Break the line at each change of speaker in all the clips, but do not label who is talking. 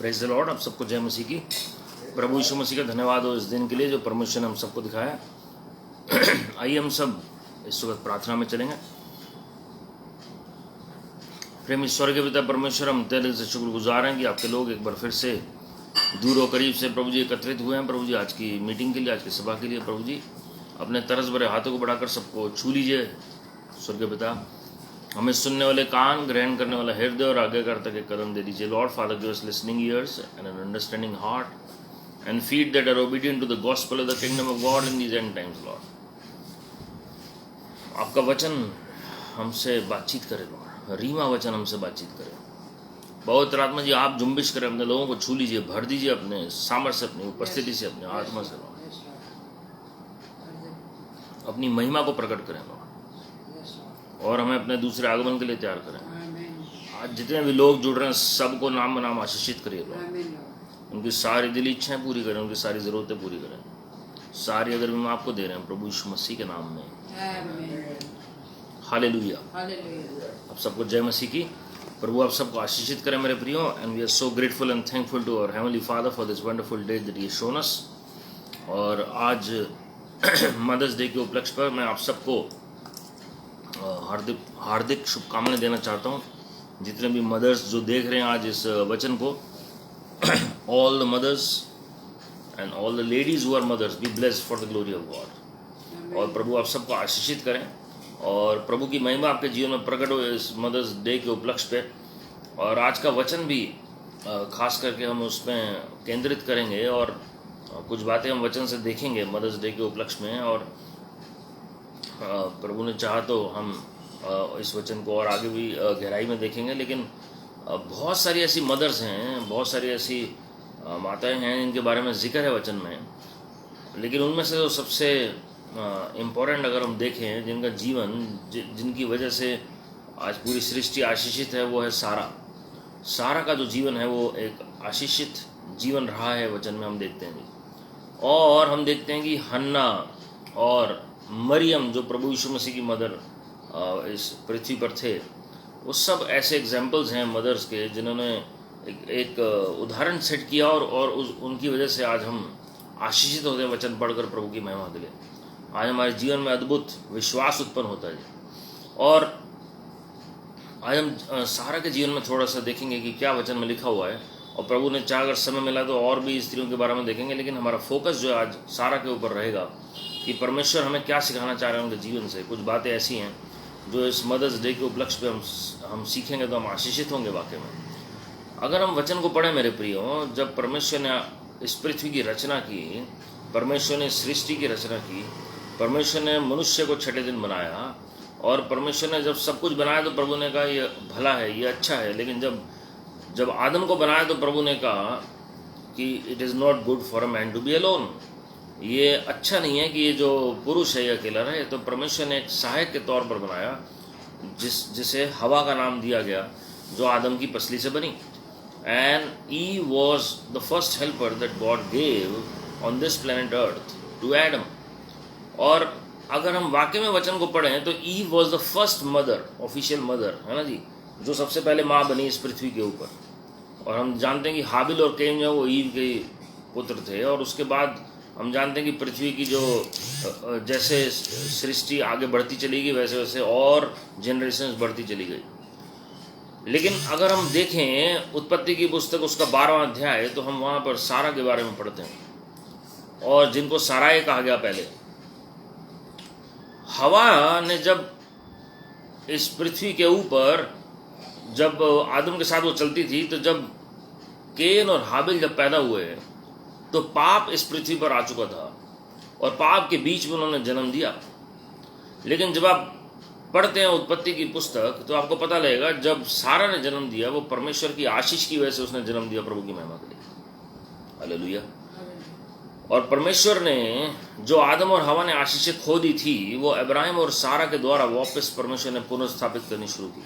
Praise the Lord. आप सबको जय मसीह की। प्रभु यीशु मसीह का धन्यवाद हो इस दिन के लिए जो परमेश्वर ने हम सबको दिखाया। आइए हम सब इस वक्त प्रार्थना में चलेंगे। प्रेम ईश्वर के पिता परमेश्वर, हम तेरे से शुक्रगुजार हैं कि आपके लोग एक बार फिर से दूर और करीब से प्रभु जी एकत्रित हुए हैं। प्रभु जी आज की मीटिंग के लिए, आज की सभा के लिए प्रभु जी अपने तरस भरे हाथों को बढ़ाकर सबको छू लीजिए। स्वर्गीय पिता, हमें सुनने वाले कान, ग्रहण करने वाला हृदय और आज्ञाकारिता के कदम दे दीजिए। Lord Father, give us listening ears and an understanding heart and feet that are obedient to the gospel of the kingdom of God in these end times. Lord, आपका वचन हमसे बातचीत करे। लॉर्ड, रीमा वचन हमसे बातचीत करे। पवित्र आत्मा जी, आप जुम्बिश करें, अपने लोगों को छू लीजिए, भर दीजिए अपने सामर्थ्य से, अपनी उपस्थिति से, अपने आत्मा से। लॉर्ड, अपनी महिमा को प्रकट करें लॉर्ड, और हमें अपने दूसरे आगमन के लिए तैयार करें। आज जितने भी लोग जुड़ रहे हैं सबको नाम बनाम आशीषित करिए लॉर्ड। उनकी सारी दिल इच्छाएं पूरी करें, उनकी सारी ज़रूरतें पूरी करें। सारी अगर हम आपको दे रहे हैं प्रभु यीशु मसीह के नाम में। हालेलुया। आप सबको जय मसीह की। प्रभु आप सबको आशीषित करें मेरे प्रियो। And we are so grateful and thankful to our heavenly Father for this wonderful day that he has shown us. और आज मदर्स डे के उपलक्ष्य पर मैं आप सबको हार्दिक शुभकामनाएं देना चाहता हूँ। जितने भी मदर्स जो देख रहे हैं आज इस वचन को, all the mothers and all the ladies who are mothers, be blessed for the glory of God. और प्रभु आप सबको आशीषित करें और प्रभु की महिमा आपके जीवन में प्रकट हो इस मदर्स डे के उपलक्ष्य पे। और आज का वचन भी खास करके हम उसमें केंद्रित करेंगे और कुछ बातें हम वचन से देखेंगे मदर्स डे के उपलक्ष्य में। और प्रभु ने चाहा तो हम इस वचन को और आगे भी गहराई में देखेंगे। लेकिन बहुत सारी ऐसी मदर्स हैं, बहुत सारी ऐसी माताएं हैं जिनके बारे में जिक्र है वचन में। लेकिन उनमें से जो सबसे इम्पोर्टेंट अगर हम देखें, जिनका जीवन जिनकी वजह से आज पूरी सृष्टि आशीषित है, वो है सारा। सारा का जो जीवन है वो एक आशीषित जीवन रहा है, वचन में हम देखते हैं। और हम देखते हैं कि हन्ना और मरियम जो प्रभु यीशु मसीह की मदर इस पृथ्वी पर थे, वो सब ऐसे एग्जाम्पल्स हैं मदर्स के जिन्होंने एक उदाहरण सेट किया। और उनकी वजह से आज हम आशीषित होते हैं वचन पढ़कर प्रभु की महिमा के लिए। आज हमारे जीवन में अद्भुत विश्वास उत्पन्न होता है। और आज हम सारा के जीवन में थोड़ा सा देखेंगे कि क्या वचन में लिखा हुआ है। और प्रभु ने चाह अगर समय मिला तो और भी स्त्रियों के बारे में देखेंगे। लेकिन हमारा फोकस जो है आज सारा के ऊपर रहेगा कि परमेश्वर हमें क्या सिखाना चाह रहे हैं उनके जीवन से। कुछ बातें ऐसी हैं जो इस मदर्स डे के उपलक्ष्य पे हम सीखेंगे तो हम आशीषित होंगे वाकई में। अगर हम वचन को पढ़ें मेरे प्रियो, जब परमेश्वर ने इस पृथ्वी की रचना की, परमेश्वर ने सृष्टि की रचना की, परमेश्वर ने मनुष्य को छठे दिन बनाया, और परमेश्वर ने जब सब कुछ बनाया तो प्रभु ने कहा ये भला है, ये अच्छा है। लेकिन जब आदम को बनाया तो प्रभु ने कहा कि it is not good for a man to be alone. ये अच्छा नहीं है कि ये जो पुरुष है ये अकेला रहे। तो परमेश्वर ने एक सहायक के तौर पर बनाया जिसे हवा का नाम दिया गया, जो आदम की पसली से बनी। And Eve was the first helper that God gave on this planet earth to Adam. और अगर हम वाकई में वचन को पढ़ें तो Eve was the first mother, official mother है ना जी, जो सबसे पहले माँ बनी इस पृथ्वी के ऊपर। और हम जानते हैं कि हाबिल और कैन जो है वो ईव के पुत्र थे। और उसके बाद हम जानते हैं कि पृथ्वी की जो जैसे सृष्टि आगे बढ़ती चली गई वैसे वैसे और जनरेशन्स बढ़ती चली गई। लेकिन अगर हम देखें उत्पत्ति की पुस्तक उसका 12वां अध्याय, तो हम वहाँ पर सारा के बारे में पढ़ते हैं, और जिनको साराए कहा गया पहले। हवा ने जब इस पृथ्वी के ऊपर जब आदम के साथ वो चलती थी, तो जब केन और हाबिल जब पैदा हुए तो पाप इस पृथ्वी पर आ चुका था और पाप के बीच में उन्होंने जन्म दिया। लेकिन जब आप पढ़ते हैं उत्पत्ति की पुस्तक तो आपको पता लगेगा जब सारा ने जन्म दिया वो परमेश्वर की आशीष की वजह से उसने जन्म दिया प्रभु की महिमा के लिए। हालेलुया। और परमेश्वर ने जो आदम और हवा ने आशीषें खो दी थी वो इब्राहिम और सारा के द्वारा वापस परमेश्वर ने पुनर्स्थापित करनी शुरू की।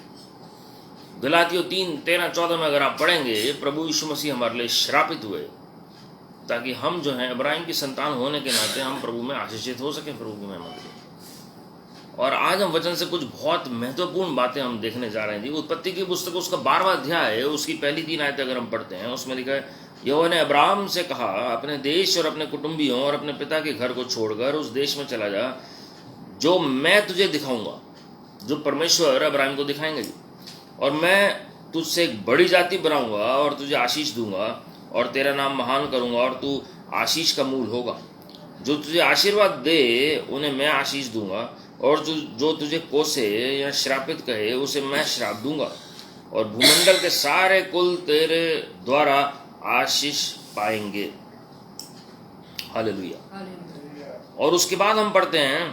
गलातियों 3:13-14 में अगर आप पढ़ेंगे, प्रभु यीशु मसीह हमारे लिए श्रापित हुए ताकि हम जो हैं इब्राहिम की संतान होने के नाते हम प्रभु में आशीषित हो सकें प्रभु की महिमा के लिए। और आज हम वचन से कुछ बहुत महत्वपूर्ण बातें हम देखने जा रहे हैं जी। उत्पत्ति की पुस्तक उसका 12वां अध्याय है, उसकी पहली 3 आयतें अगर हम पढ़ते हैं, उसमें लिखा है, यहोवा ने अब्राहम से कहा, अपने देश और अपने कुटुंबियों और अपने पिता के घर को छोड़कर उस देश में चला जा जो मैं तुझे दिखाऊंगा। जो परमेश्वर अब्राहम को दिखाएंगे जी। और मैं तुझसे एक बड़ी जाति बनाऊंगा और तुझे आशीष दूंगा और तेरा नाम महान करूंगा और तू आशीष का मूल होगा। जो तुझे आशीर्वाद दे उन्हें मैं आशीष दूंगा और जो तुझे कोसे या श्रापित कहे उसे मैं श्राप दूंगा। और भूमंडल के सारे कुल तेरे द्वारा आशीष पाएंगे। हालेलुया। और उसके बाद हम पढ़ते हैं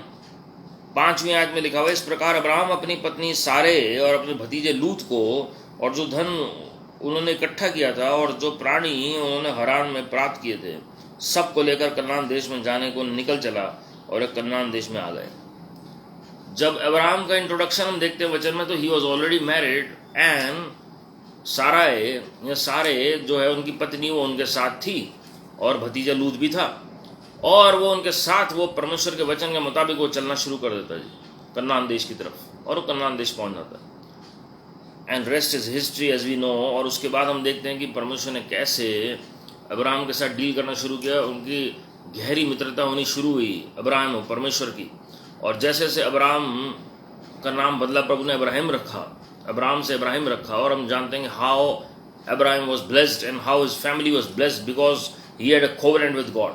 5वीं आयत में लिखा हुआ, इस प्रकार अब्राहम अपनी पत्नी सारे और अपने भतीजे लूत को और जो धन उन्होंने इकट्ठा किया था और जो प्राणी उन्होंने हरान में प्राप्त किए थे, सबको लेकर कनान देश में जाने को निकल चला और एक कनान देश में आ गए। जब अब्राहम का इंट्रोडक्शन हम देखते हैं वचन में, तो he was already married and सारे जो है उनकी पत्नी वो उनके साथ थी और भतीजा लूत भी था, और वो उनके साथ वो परमेश्वर के वचन के मुताबिक वो चलना शुरू कर देता है जी कनान देश की तरफ, और वो कनान देश पहुंच जाता है। And rest is history as we know. और उसके बाद हम देखते हैं कि परमेश्वर ने कैसे अब्राहम के साथ डील करना शुरू किया। उनकी गहरी मित्रता होनी शुरू हुई अब्राहम और परमेश्वर की, और जैसे जैसे अब्राहम का नाम बदला, प्रभु ने अब्राहम से इब्राहिम रखा। और हम जानते हैं how Abraham was blessed and how his family was blessed because he had a covenant with God,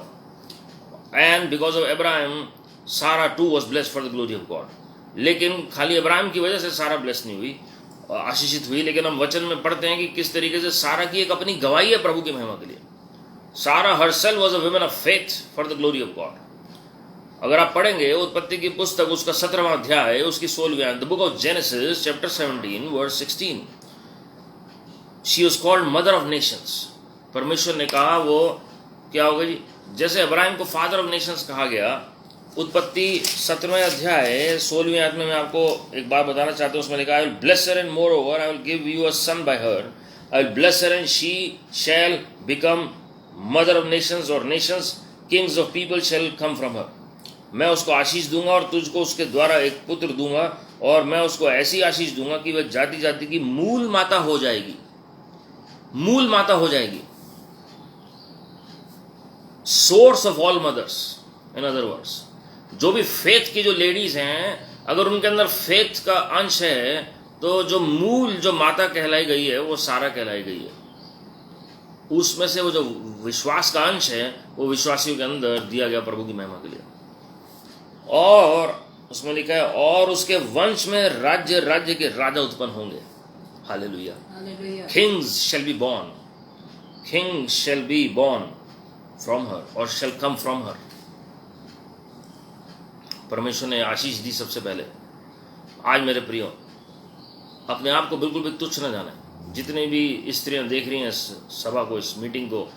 and because of Abraham Sarah too was blessed for the glory of God. लेकिन खाली Abraham की वजह से सारा bless नहीं हुई, आशीषित हुई, लेकिन हम वचन में पढ़ते हैं कि किस तरीके से सारा की एक अपनी गवाही है प्रभु की महिमा के लिए। सारा herself was a woman of faith for the glory of God. अगर आप पढ़ेंगे उत्पत्ति की पुस्तक उसका 17वां अध्याय उसकी 16वीं आयत, the book of Genesis chapter 17 verse 16, she was called mother of nations. परमेश्वर ने कहा वो क्या होगा जी, जैसे अब्राहम को फादर ऑफ नेशंस कहा गया। उत्पत्ति 17वें अध्याय 16वीं आयत में मैं आपको एक बात बताना चाहता हूँ, उसमें लिखा है, I will bless her and moreover I will give you a son by her, I will bless her and she shall become mother of nations और nations kings of people shall come from her. मैं उसको आशीष दूंगा और तुझको उसके द्वारा एक पुत्र दूंगा, और मैं उसको ऐसी आशीष दूंगा कि वह जाति जाति की मूल माता हो जाएगी। मूल माता हो जाएगी, source of all mothers. In other words, जो भी फेथ की जो लेडीज हैं, अगर उनके अंदर फेथ का अंश है तो जो मूल जो माता कहलाई गई है वो सारा कहलाई गई है। उसमें से वो जो विश्वास का अंश है वो विश्वासियों के अंदर दिया गया प्रभु की महिमा के लिए। और उसमें लिखा है, और उसके वंश में राज्य राज्य के राजा उत्पन्न होंगे। Hallelujah. Kings shall be born, Kings shall be born from her और शैल कम फ्रॉम हर। परमेश्वर ने आशीष दी सबसे पहले। आज मेरे प्रियो, अपने आप को बिल्कुल भी तुच्छ न जाने। जितनी भी स्त्रियां देख रही हैं इस सभा को, इस मीटिंग को,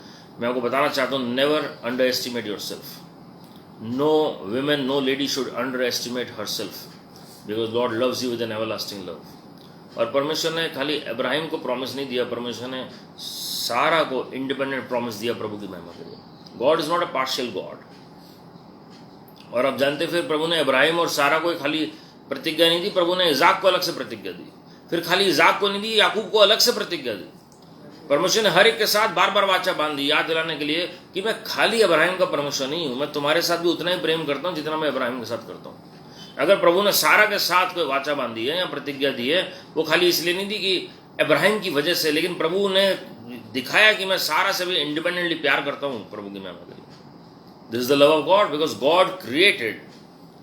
मैं आपको बताना चाहता हूँ, never under estimate your self. No women, no lady should underestimate herself because Lord loves you with an everlasting love. और परमेश्वर ने खाली इब्राहिम को प्रॉमिस नहीं दिया, परमेश्वर ने सारा को इंडिपेंडेंट प्रॉमिस दिया प्रभु की महिमा के लिए। God is not a partial God. और अब जानते फिर प्रभु ने इब्राहिम और सारा को खाली प्रतिज्ञा नहीं दी, प्रभु ने इजाक को अलग से प्रतिज्ञा दी। फिर खाली इजाक को नहीं दी, याकूब को अलग से प्रतिज्ञा दी। परमेश्वर ने हर एक के साथ बार बार वाचा बांध दी, याद दिलाने के लिए कि मैं खाली इब्राहिम का परमेश्वर नहीं हूं, मैं तुम्हारे साथ भी उतना ही प्रेम करता हूं जितना मैं इब्राहिम के साथ करता हूं। अगर प्रभु ने सारा के साथ कोई वाचा बांधी है या प्रतिज्ञा दी है, वो खाली इसलिए नहीं दी कि इब्राहिम की वजह से, लेकिन प्रभु ने दिखाया कि मैं सारा से भी इंडिपेंडेंटली प्यार करता हूं प्रभु की महिमा के लिए। This is the love of God because God created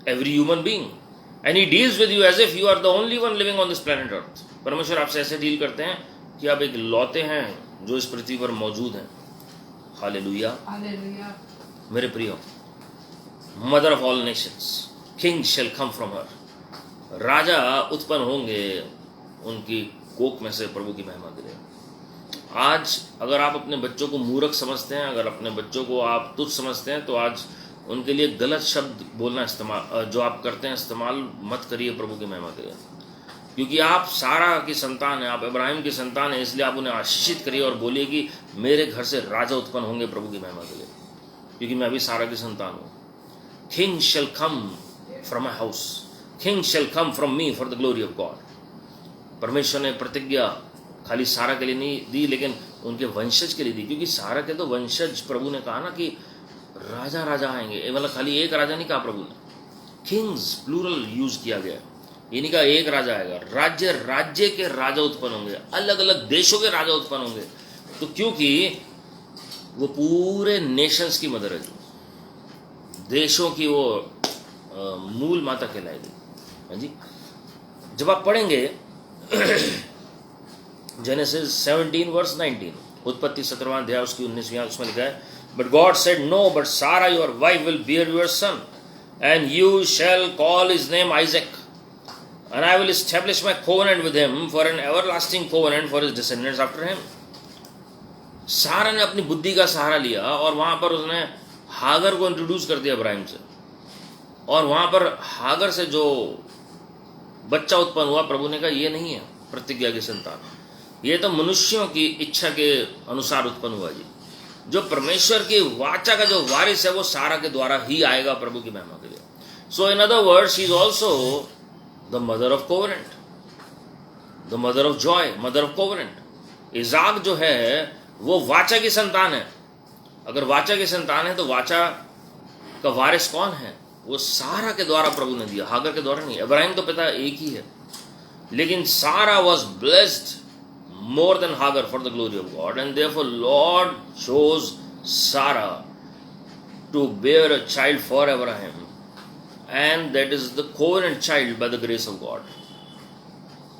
every human being and he deals with you as if you are the only one living on this planet earth. परमेश्वर आपसे ऐसे डील करते हैं कि आप एक लौते हैं जो इस पृथ्वी पर मौजूद हैं। हालेलुया। मेरे प्रियो, mother of all nations, king shall come from her. राजा उत्पन्न होंगे उनकी कोख में से प्रभु की महिमा के लिए। आज अगर आप अपने बच्चों को मूर्ख समझते हैं, अगर अपने बच्चों को आप तुच्छ समझते हैं, तो आज उनके लिए गलत शब्द बोलना इस्तेमाल जो आप करते हैं इस्तेमाल मत करिए प्रभु की महिमा के लिए। क्योंकि आप सारा की संतान है, आप इब्राहिम की संतान है, इसलिए आप उन्हें आशीषित करिए और बोलिए कि मेरे घर से राजा उत्पन्न होंगे प्रभु की महिमा के लिए, क्योंकि मैं अभी सारा की संतान हूँ। King shall come from my house, king shall come from me for the glory of God. परमेश्वर ने प्रतिज्ञा खाली सारा के लिए नहीं दी, लेकिन उनके वंशज के लिए दी, क्योंकि सारा के तो वंशज, प्रभु ने कहा ना कि राजा राजा आएंगे, मतलब खाली एक राजा नहीं कहा प्रभु ने, किंग्स प्लूरल यूज किया गया। ये नहीं कहा एक राजा आएगा, राज्य राज्य के राजा उत्पन्न होंगे, अलग अलग देशों के राजा उत्पन्न होंगे। तो क्योंकि वो पूरे नेशंस की मदर है, जो देशों की वो मूल माता कहलाएगी। हाँ जी, जब आप पढ़ेंगे जेनेसिस 17 वर्स 19, उत्पत्ति 17वां अध्याय उसकी 19वीं, उसमें लिखा है, but God said no, but Sarah your wife will bear your son and you shall call his name Isaac, and I will establish my covenant with him for an everlasting covenant for his descendants after him. सारा ने अपनी बुद्धि का सहारा लिया और वहां पर उसने हागर को इंट्रोड्यूस कर दिया इब्राहिम से, और वहां पर हागर से जो बच्चा उत्पन्न हुआ, प्रभु ने कहा ये नहीं है प्रतिज्ञा की संतान, ये तो मनुष्यों की इच्छा के अनुसार उत्पन्न हुआ जी। जो परमेश्वर की वाचा का जो वारिस है वो सारा के द्वारा ही आएगा प्रभु की महिमा के लिए। So in other words, she is also the mother of covenant, the mother of joy, mother of covenant. Isaac जो है वो वाचा की संतान है। अगर वाचा की संतान है तो वाचा का वारिस कौन है? वो सारा के द्वारा प्रभु ने दिया, हागर के द्वारा नहीं। इब्राहिम तो पिता एक ही है, लेकिन सारा was blessed more than Hagar for the glory of God, and therefore Lord chose Sarah to bear a child for Abraham, and that is the covenant child by the grace of God.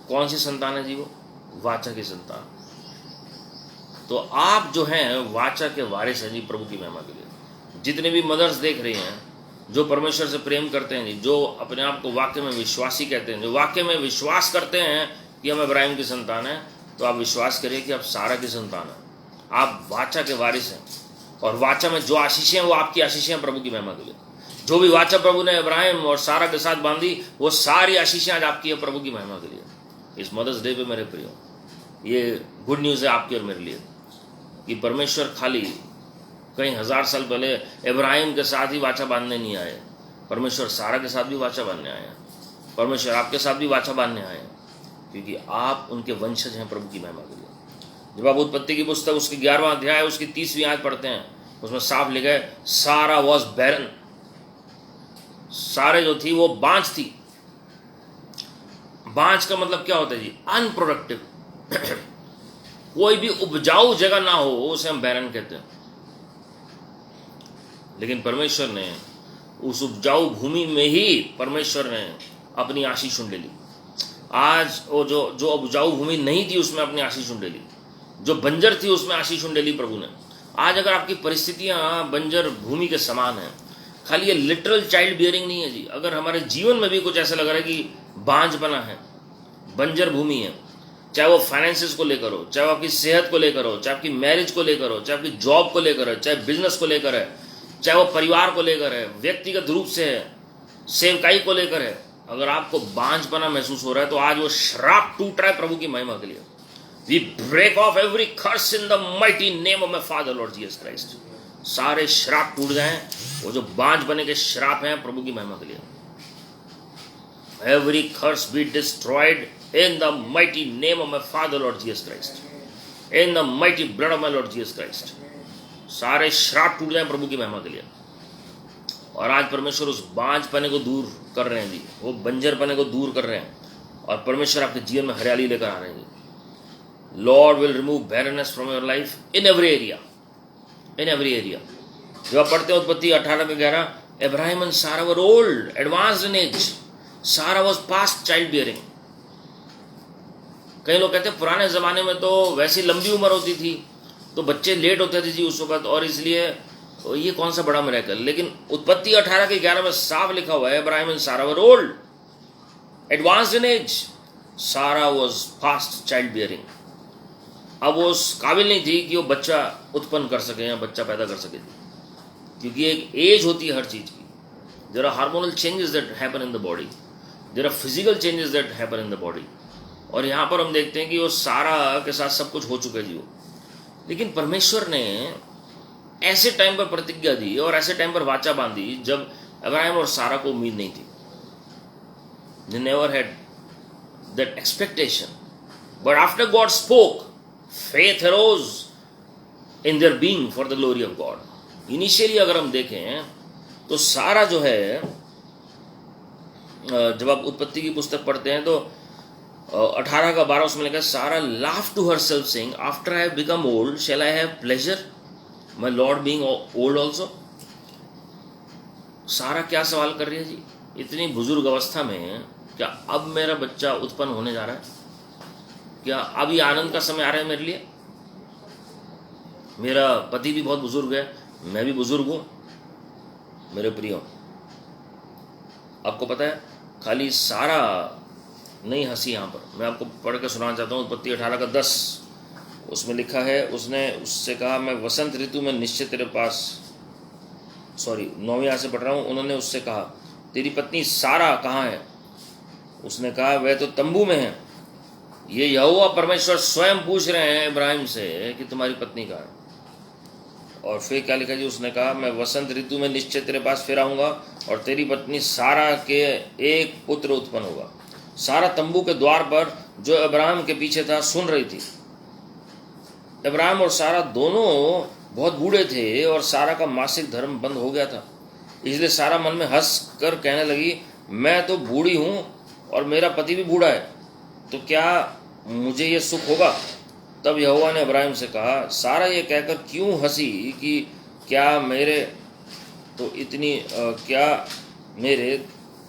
कौन सी संतान है जी? वो वाचा की संतान। तो आप जो हैं वाचा के वारिस हैं जी प्रभु की महिमा के लिए। जितने भी मदर्स देख रही हैं जो परमेश्वर से प्रेम करते हैं जी, जो अपने आप को वाक्य में विश्वासी कहते हैं, जो वाक्य में विश्वास करते हैं कि हम इब्राहिम की संतान हैं, तो आप विश्वास करिए कि आप सारा की संतान हैं, आप वाचा के वारिस हैं, और वाचा में जो आशीषें हैं वो आपकी आशीषें हैं प्रभु की महिमा के लिए। जो भी वाचा प्रभु ने इब्राहिम और सारा के साथ बांधी, वो सारी आशीषें आज आपकी है प्रभु की महिमा के लिए। इस मदर्स डे पे मेरे प्रियो, ये गुड न्यूज़ है आपके और मेरे लिए कि परमेश्वर खाली कई हजार साल पहले इब्राहिम के साथ ही वाचा बांधने नहीं आए, परमेश्वर सारा के साथ भी वाचा बांधने आए हैं, परमेश्वर आपके साथ भी वाचा बांधने आए हैं, क्योंकि आप उनके वंशज हैं प्रभु की महिमा के लिए। जब आप उत्पत्ति की पुस्तक उसके 11वां अध्याय उसकी 30वीं आयत पढ़ते हैं, उसमें साफ लिखा है सारा वॉज बैरन, सारे जो थी वो बांझ थी। बांझ का मतलब क्या होता है जी? अनप्रोडक्टिव। कोई भी उपजाऊ जगह ना हो उसे हम बैरन कहते हैं। लेकिन परमेश्वर ने उस उपजाऊ भूमि में ही परमेश्वर ने अपनी आशीष ढूंढ ली। आज वो जो उपजाऊ भूमि नहीं थी उसमें अपनी आशीष ढूंढ ली, जो बंजर थी उसमें आशीष ढूंढ ली प्रभु ने। आज अगर आपकी परिस्थितियां बंजर भूमि के समान है, खाली ये लिटरल चाइल्ड बियरिंग नहीं है जी, अगर हमारे जीवन में भी कुछ ऐसा लग रहा है कि बांझ बना है, बंजर भूमि है, चाहे वो फाइनेंसिस को लेकर हो, चाहे वो आपकी सेहत को लेकर हो, चाहे आपकी मैरिज को लेकर हो, चाहे आपकी जॉब को लेकर है, चाहे बिजनेस को लेकर है, चाहे वो परिवार को लेकर है, व्यक्तिगत रूप से है, सेवकाई को लेकर है, अगर आपको बांझपना महसूस हो रहा है तो आज वो श्राप टूट रहा है प्रभु की महिमा के लिए। We break off every curse in the mighty name of my Father Lord Jesus Christ. सारे श्राप टूट जाएं, वो जो बांझपने के श्राप हैं प्रभु की महिमा के लिए। Every curse be destroyed in the mighty name of my Father Lord Jesus Christ, in the mighty blood of my Lord Jesus Christ. सारे श्राप टूट जाएं प्रभु की महिमा के लिए। और आज परमेश्वर उस बांझपने को दूर कर रहे हैं जी, वो बंजरपने को दूर कर रहे हैं, और परमेश्वर आपके जीवन में हरियाली लेकर आ रहे हैं जी। Lord will remove barrenness from your life in every area, in every area. जब आप पढ़ते हैं उत्पत्ति 18:11, Ibrahim and Sarah were old, advanced in age, Sarah was past child bearing. कई लोग कहते हैं पुराने जमाने में तो वैसी लंबी उम्र होती थी तो बच्चे लेट होते थे जी उस वक्त, और इसलिए तो ये कौन सा बड़ा मिरेकल। लेकिन उत्पत्ति 18:11 में साफ लिखा हुआ है Ibrahim and Sarah were old, advanced in age, Sarah was fast child bearing. अब वो उस काबिल नहीं थी कि वो बच्चा उत्पन्न कर सके या बच्चा पैदा कर सके, क्योंकि एक एज होती है हर चीज की। There are hormonal changes that happen in the body, there are physical changes that happen in the body. और यहाँ पर हम देखते हैं कि वो सारा के साथ सब कुछ हो चुका है जी वो। लेकिन परमेश्वर ने ऐसे टाइम पर प्रतिज्ञा दी और ऐसे टाइम पर वाचा बांधी जब इब्राहिम और सारा को उम्मीद नहीं थी। They never had that expectation. But after God spoke, faith arose in their being for the glory of God. Initially अगर हम देखें तो सारा जो है, जब आप उत्पत्ति की पुस्तक पढ़ते हैं तो 18 का 12 उसमें लिखा है, सारा laughed to herself saying, after I have become old, shall I have pleasure, my Lord being old also. सारा क्या सवाल कर रही है जी, इतनी बुजुर्ग अवस्था में, क्या अब मेरा बच्चा उत्पन्न होने जा रहा है? क्या अब ये आनंद का समय आ रहा है मेरे लिए? मेरा पति भी बहुत बुजुर्ग है, मैं भी बुजुर्ग हूँ। मेरे प्रियो, आपको पता है खाली सारा नहीं हंसी। यहाँ पर मैं आपको पढ़ के सुनाना चाहता हूँ, उत्पत्ति 18 का 10 उसमें लिखा है, उसने उससे कहा, मैं वसंत ऋतु में निश्चय तेरे पास, 9 यहाँ से पढ़ रहा हूँ। उन्होंने उससे कहा, तेरी पत्नी सारा कहाँ है? उसने कहा, वह तो तंबू में है। ये यहोवा परमेश्वर स्वयं पूछ रहे हैं इब्राहिम से कि तुम्हारी पत्नी कहाँ है। और फिर क्या लिखा जी, उसने कहा, मैं वसंत ऋतु में निश्चय तेरे पास फिर आऊँगा और तेरी पत्नी सारा के एक पुत्र उत्पन्न होगा। सारा तंबू के द्वार पर जो इब्राहिम के पीछे था सुन रही थी। इब्राहिम और सारा दोनों बहुत बूढ़े थे और सारा का मासिक धर्म बंद हो गया था, इसलिए सारा मन में हंस कर कहने लगी, मैं तो बूढ़ी हूँ और मेरा पति भी बूढ़ा है, तो क्या मुझे ये सुख होगा? तब यहोवा ने इब्राहिम से कहा, सारा ये कहकर क्यों हंसी कि क्या मेरे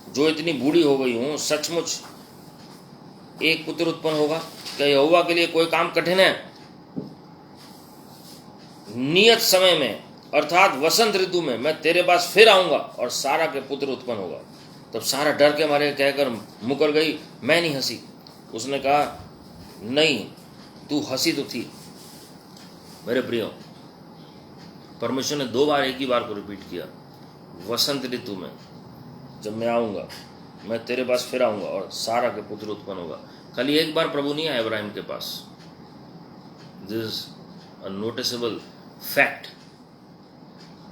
जो इतनी बूढ़ी हो गई हूँ सचमुच एक पुत्र उत्पन्न होगा? क्या यहोवा के लिए कोई काम कठिन है? नियत समय में अर्थात वसंत ऋतु में मैं तेरे पास फिर आऊंगा और सारा के पुत्र उत्पन्न होगा। तब सारा डर के मारे कहकर मुकर गई, मैं नहीं हंसी। उसने कहा, नहीं, तू हंसी तो थी। मेरे प्रियो, परमेश्वर ने 2 बार एक ही बार को रिपीट किया, वसंत ऋतु में जब मैं आऊँगा, मैं तेरे पास फिर आऊँगा और सारा के पुत्र उत्पन्न होगा। खाली एक बार प्रभु नहीं आया इब्राहिम के पास। This is a noticeable fact.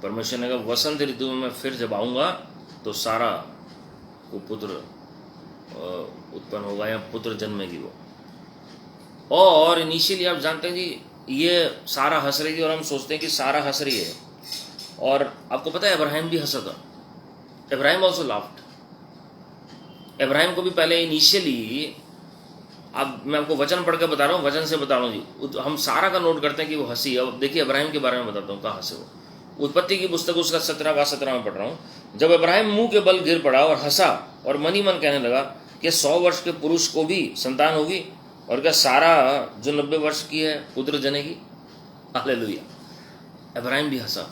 परमेश्वर ने कहा, वसंत ऋतु में मैं फिर जब आऊँगा तो सारा को पुत्र उत्पन्न होगा या पुत्र जन्मेगी वो। और इनिशियली आप जानते हैं जी, ये सारा हंस रही थी और हम सोचते हैं कि सारा हंस रही है, और आपको पता है इब्राहिम भी हंसा था। Ibrahim also laughed. इब्राहिम को भी पहले इनिशियली, अब मैं आपको वचन पढ़ के बता रहा हूँ, वचन से बता रहा हूँ जी, हम सारा का नोट करते हैं कि वो हंसी। अब देखिए इब्राहिम के बारे में बताता हूँ कहाँ हंसे वो। उत्पत्ति की पुस्तक उसका 17 में पढ़ रहा हूँ। जब इब्राहिम मुंह के बल गिर पड़ा और हंसा और मन ही मन कहने लगा कि 100 वर्ष के पुरुष को भी संतान होगी, और क्या सारा जो 90 वर्ष की है पुत्र जनेगी? हालेलुया। इब्राहिम भी हंसा।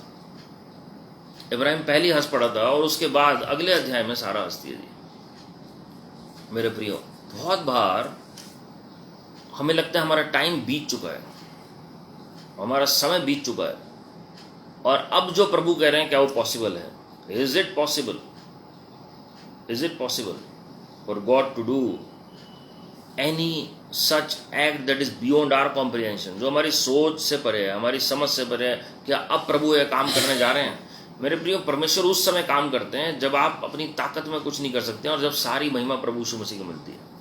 इब्राहिम पहले हंस पड़ा था और उसके बाद अगले अध्याय में सारा हंसती है जी। मेरे प्रियो, बहुत बार हमें लगता है हमारा टाइम बीत चुका है, हमारा समय बीत चुका है, और अब जो प्रभु कह रहे हैं क्या वो पॉसिबल है? Is it possible? Is it possible for God to do any such act that is beyond our comprehension? जो हमारी सोच से परे है, हमारी समझ से परे है, क्या अब प्रभु यह काम करने जा रहे हैं? मेरे प्रियो, परमेश्वर उस समय काम करते हैं जब आप अपनी ताकत में कुछ नहीं कर सकते और जब सारी महिमा प्रभु यीशु मसीह को मिलती है।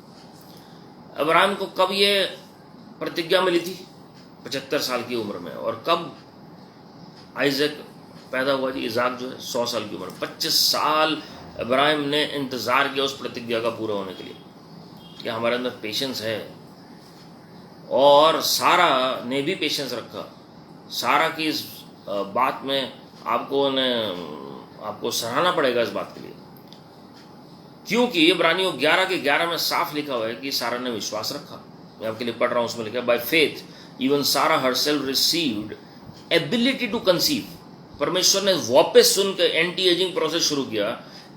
अब्राहम को कब ये प्रतिज्ञा मिली थी? 75 साल की उम्र में। और कब आइजक पैदा हुआ जी? इजाक जो है 100 साल की उम्र। 25 साल अब्राहम ने इंतजार किया उस प्रतिज्ञा का पूरा होने के लिए। क्या हमारे अंदर पेशेंस है? और सारा ने भी पेशेंस रखा। सारा की इस बात में आपको सराहना पड़ेगा इस बात के लिए, क्योंकि इब्रानियों 11 के 11 में साफ लिखा हुआ है कि सारा ने विश्वास रखा। मैं आपके लिए पढ़ रहा हूं, उसमें लिखा है, by faith even Sarah herself received ability to conceive. परमेश्वर ने वापस सुनकर एंटी एजिंग प्रोसेस शुरू किया,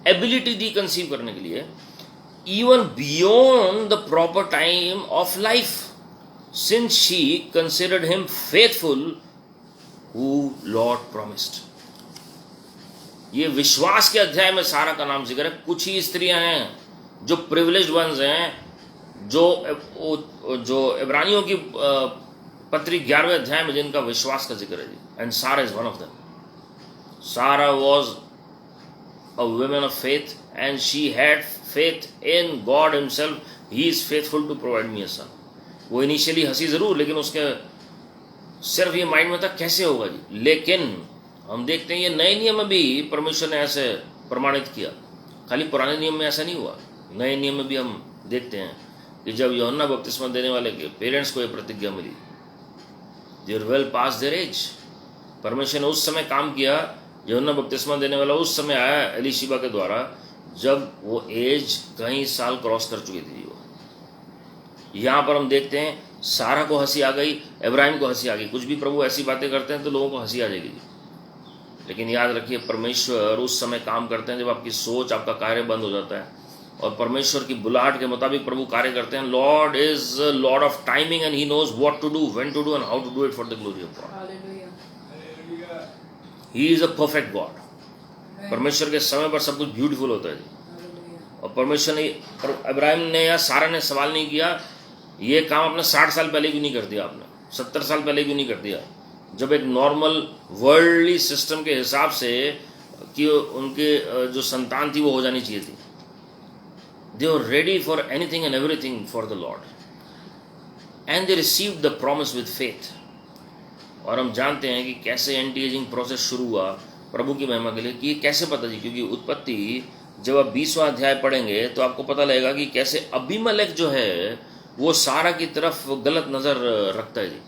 एबिलिटी दी कंसीव करने के लिए, even beyond the proper time of life, since she considered him faithful who Lord promised. ये विश्वास के अध्याय में सारा का नाम जिक्र है। कुछ ही स्त्रियां हैं जो प्रिविलेज्ड वंस हैं, जो इब्रानियों की पत्री 11वें अध्याय में जिनका विश्वास का जिक्र है जी, एंड सारा इज वन ऑफ देम। सारा was a woman of faith, and she had faith in God himself. He is faithful to provide me a son. वो इनिशियली हंसी जरूर, लेकिन उसके सिर्फ ये माइंड में था कैसे होगा जी। लेकिन हम देखते हैं ये नए नियम में भी परमेश्वर ने ऐसे प्रमाणित किया, खाली पुराने नियम में ऐसा नहीं हुआ। नए नियम में भी हम देखते हैं कि जब यूहन्ना बपतिस्मा देने वाले के पेरेंट्स को ये प्रतिज्ञा मिली, they were well past their age. परमेश्वर ने उस समय काम किया, यूहन्ना बपतिस्मा देने वाला उस समय आया एलीशिबा के द्वारा जब वो एज कई साल क्रॉस कर चुकी थी। वो यहाँ पर हम देखते हैं सारा को हंसी आ गई, इब्राहिम को हंसी आ गई। कुछ भी प्रभु ऐसी बातें करते हैं तो लोगों को हंसी आ जाएगी, लेकिन याद रखिए परमेश्वर उस समय काम करते हैं जब आपकी सोच, आपका कार्य बंद हो जाता है, और परमेश्वर की बुलाहट के मुताबिक प्रभु कार्य करते हैं। Lord is Lord of timing and he knows what to do, when to do and how to do it for the glory of God. He is a perfect God. परमेश्वर के समय पर सब कुछ ब्यूटीफुल होता है जी। और परमेश्वर ने, इब्राहिम ने या सारा ने सवाल नहीं किया ये काम आपने 60 साल पहले क्यों नहीं कर दिया, आपने 70 साल पहले क्यों नहीं कर दिया, जब एक नॉर्मल वर्ल्डली सिस्टम के हिसाब से कि उनके जो संतान थी वो हो जानी चाहिए थी। They were ready for anything and everything for the Lord, and they received the promise with faith. और हम जानते हैं कि कैसे एंटी एजिंग प्रोसेस शुरू हुआ प्रभु की महिमा के लिए, कि कैसे पता जी, क्योंकि उत्पत्ति जब आप 20वां अध्याय पढ़ेंगे तो आपको पता लगेगा कि कैसे अबीमेलेक जो है वो सारा की तरफ गलत नजर रखता है जी।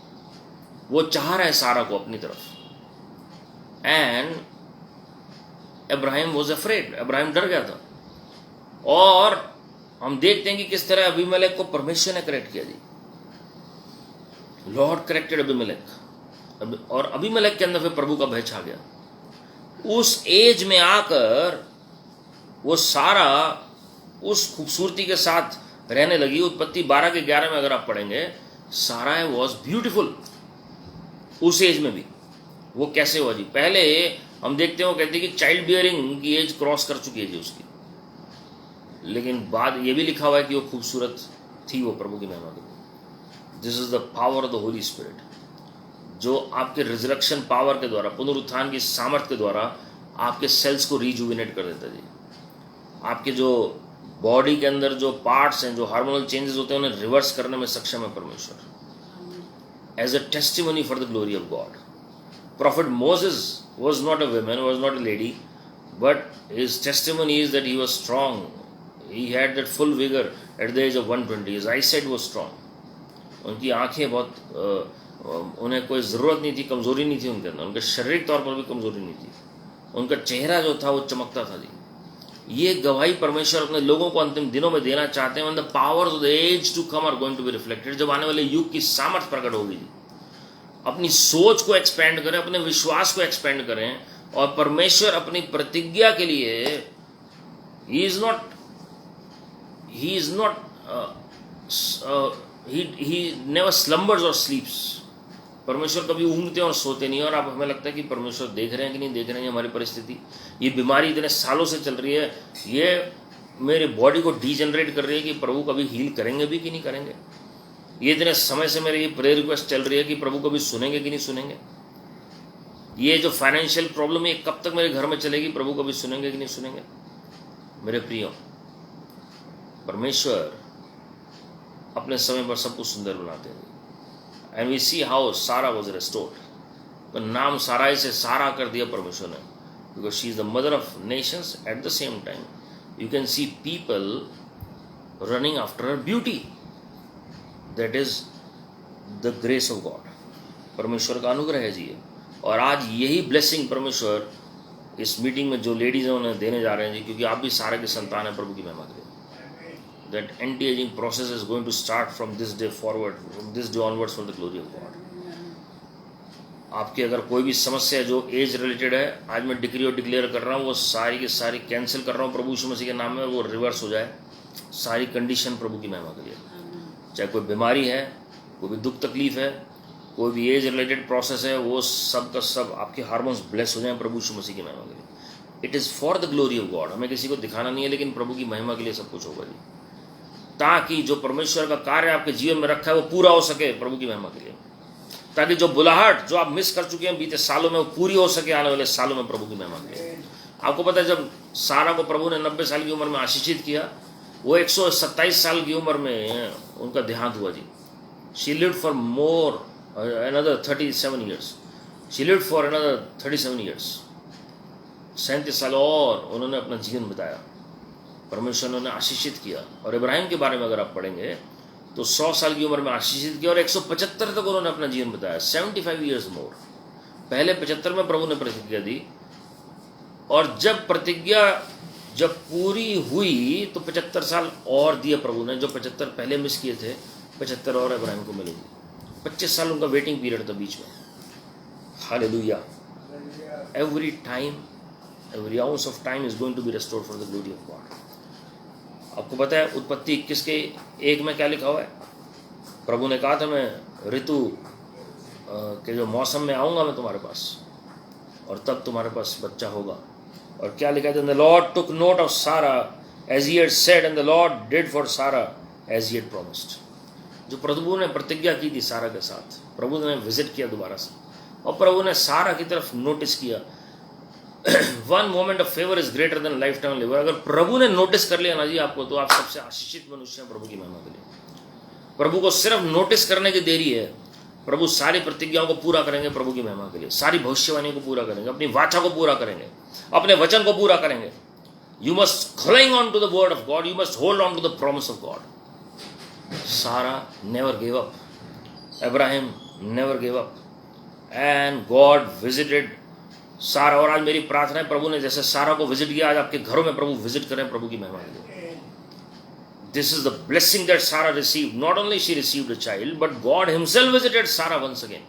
वो चाह रहा है सारा को अपनी तरफ, and Ibrahim was afraid, Ibrahim डर गया था। और हम देखते हैं कि किस तरह अबीमेलेक को परमेश्वर ने करेक्ट किया जी। लॉर्ड करेक्टेड अबीमेलेक, और अबीमेलेक के अंदर फिर प्रभु का भय छा गया। उस एज में आकर वो सारा उस खूबसूरती के साथ रहने लगी। उत्पत्ति 12 के 11 में अगर आप पढ़ेंगे, सारा वॉज ब्यूटीफुल उस एज में भी। वो कैसे हुआ जी, पहले हम देखते हैं वो कहते हैं कि चाइल्ड बियरिंग की एज क्रॉस कर चुकी है जी उसकी, लेकिन बाद ये भी लिखा हुआ है कि वो खूबसूरत थी वो प्रभु की महिमा के लिए। This is the power of the Holi spirit, जो आपके रिजरेक्शन पावर के द्वारा, पुनरुत्थान की सामर्थ्य के द्वारा आपके सेल्स को रिजुविनेट कर देता है जी। आपके जो बॉडी के अंदर जो पार्ट्स हैं, जो हार्मोनल चेंजेस होते हैं, उन्हें रिवर्स करने में सक्षम है परमेश्वर, as a testimony for the glory of God. Prophet Moses was not a woman, was not a lady, but his testimony is that he was strong. He had that full vigor at the age of 120. His eyesight was strong. उनकी आंखें बहुत, उन्हें कोई ज़रूरत नहीं थी, कमज़ोरी नहीं थी उनके अंदर, उनके शारीरिक तौर पर भी कमज़ोरी नहीं थी। उनका चेहरा जो था वो चमकता था जी। ये गवाही परमेश्वर अपने लोगों को अंतिम दिनों में देना चाहते हैं। when the powers of the age to come are going to be reflected, जब आने वाले युग की सामर्थ्य प्रकट होगी जी। अपनी सोच को एक्सपेंड करें, अपने विश्वास को एक्सपेंड करें, और परमेश्वर अपनी प्रतिज्ञा के लिए ही नेवर स्लम्बर्स और स्लीप्स। परमेश्वर कभी ऊँघते और सोते नहीं। और आप, हमें लगता है कि परमेश्वर देख रहे हैं कि नहीं देख रहे हैं हमारी परिस्थिति। ये बीमारी इतने सालों से चल रही है, ये मेरे बॉडी को डीजनरेट कर रही है कि प्रभु कभी हील करेंगे भी कि नहीं करेंगे। ये इतने समय से मेरी ये प्रेयर रिक्वेस्ट चल रही है कि प्रभु कभी सुनेंगे कि नहीं सुनेंगे। ये जो फाइनेंशियल प्रॉब्लम है कब तक मेरे घर में चलेगी, प्रभु कभी सुनेंगे कि नहीं सुनेंगे। मेरे प्रियो, परमेश्वर अपने समय पर सब कुछ सुंदर बनाते हैं। एंड वी सी हाउ सारा वाज रेस्टोर्ड। तो नाम साराई से सारा कर दिया परमेश्वर ने, because she is the mother of Nations. At the same time you can see people running after her beauty. That is the grace of God. परमेश्वर का अनुग्रह है जी। और आज यही ब्लेसिंग परमेश्वर इस मीटिंग में जो लेडीज हैं उन्हें देने जा रहे हैं जी, क्योंकि आप भी सारे के संतान हैं प्रभु की महिमा के लिए। That anti ageing process is going to start from this day forward, from this day onwards for the glory of God. आपकी अगर कोई भी समस्या जो एज रिलेटेड है, आज मैं डिक्री और डिक्लेयर कर रहा हूँ, वो सारी की सारी कैंसिल कर रहा हूँ प्रभु यीशु मसीह के नाम में, और वो रिवर्स हो जाए सारी कंडीशन प्रभु की महिमा के लिए। चाहे कोई बीमारी है, कोई भी दुख तकलीफ है, कोई भी एज रिलेटेड प्रोसेस है, वो सब का सब आपके हार्मोन्स ब्लेस हो जाएं प्रभु यीशु मसीह की महिमा के लिए। It is for the glory of God. हमें किसी को दिखाना नहीं है, लेकिन प्रभु की महिमा के लिए सब कुछ होगा जी, ताकि जो परमेश्वर का कार्य आपके जीवन में रखा है वो पूरा हो सके प्रभु की महिमा के लिए, ताकि जो बुलाहट जो आप मिस कर चुके हैं बीते सालों में वो पूरी हो सके आने वाले सालों में प्रभु की महिमा के लिए। आपको पता है जब सारा को प्रभु ने 90 साल की उम्र में आशीषित किया, वो 127 साल की उम्र में उनका देहांत हुआ जी। She lived for more another 37 years. She lived for another 37 years. 37 साल और उन्होंने अपना जीवन बिताया, परमेश्वर ने उन्हें आशीषित किया। और इब्राहिम के बारे में अगर आप पढ़ेंगे तो 100 साल की उम्र में आशीषित किया और 175 तक उन्होंने अपना जीवन बिताया, 75 years more। पहले 75 में प्रभु ने प्रतिज्ञा दी, और जब प्रतिज्ञा जब पूरी हुई तो 75 साल और दिए प्रभु ने। जो 75 पहले मिस किए थे, 75 और इब्राहिम को मिलेगी। 25 साल उनका वेटिंग पीरियड था बीच में। Hallelujah. Every time, every ounce of time is going to be restored for the glory of God. आपको पता है उत्पत्ति 21 के 1 में क्या लिखा हुआ है? प्रभु ने कहा था मैं ऋतु के जो मौसम में आऊँगा मैं तुम्हारे पास, और तब तुम्हारे पास बच्चा होगा। और क्या लिखा है? The Lord took note of Sarah as he had said and the Lord did for Sarah as he had promised. जो प्रभु ने प्रतिज्ञा की थी सारा के साथ, प्रभु ने विजिट किया दोबारा से, और प्रभु ने सारा की तरफ नोटिस किया। One moment of favour is greater than life time labour. अगर प्रभु ने नोटिस कर लिया ना जी आपको, तो आप सबसे आशीषित मनुष्य हैं प्रभु की महिमा के लिए। प्रभु को सिर्फ नोटिस करने की देरी है। प्रभु सारी प्रतिज्ञाओं को पूरा करेंगे प्रभु की महिमा के लिए, सारी भविष्यवाणी को पूरा करेंगे, अपनी वाचा को पूरा करेंगे, अपने वचन को पूरा करेंगे। You must cling on to the word of God, you must hold on to the promise of God. Sarah never gave up. Abraham never gave up. And God visited Sarah। और आज मेरी प्रार्थना है प्रभु ने जैसे सारा को विजिट किया, आज आपके घरों में प्रभु विजिट करें प्रभु की महिमा के लिए। This is the blessing that Sarah received. Not only she received a child, but God himself visited Sarah once again.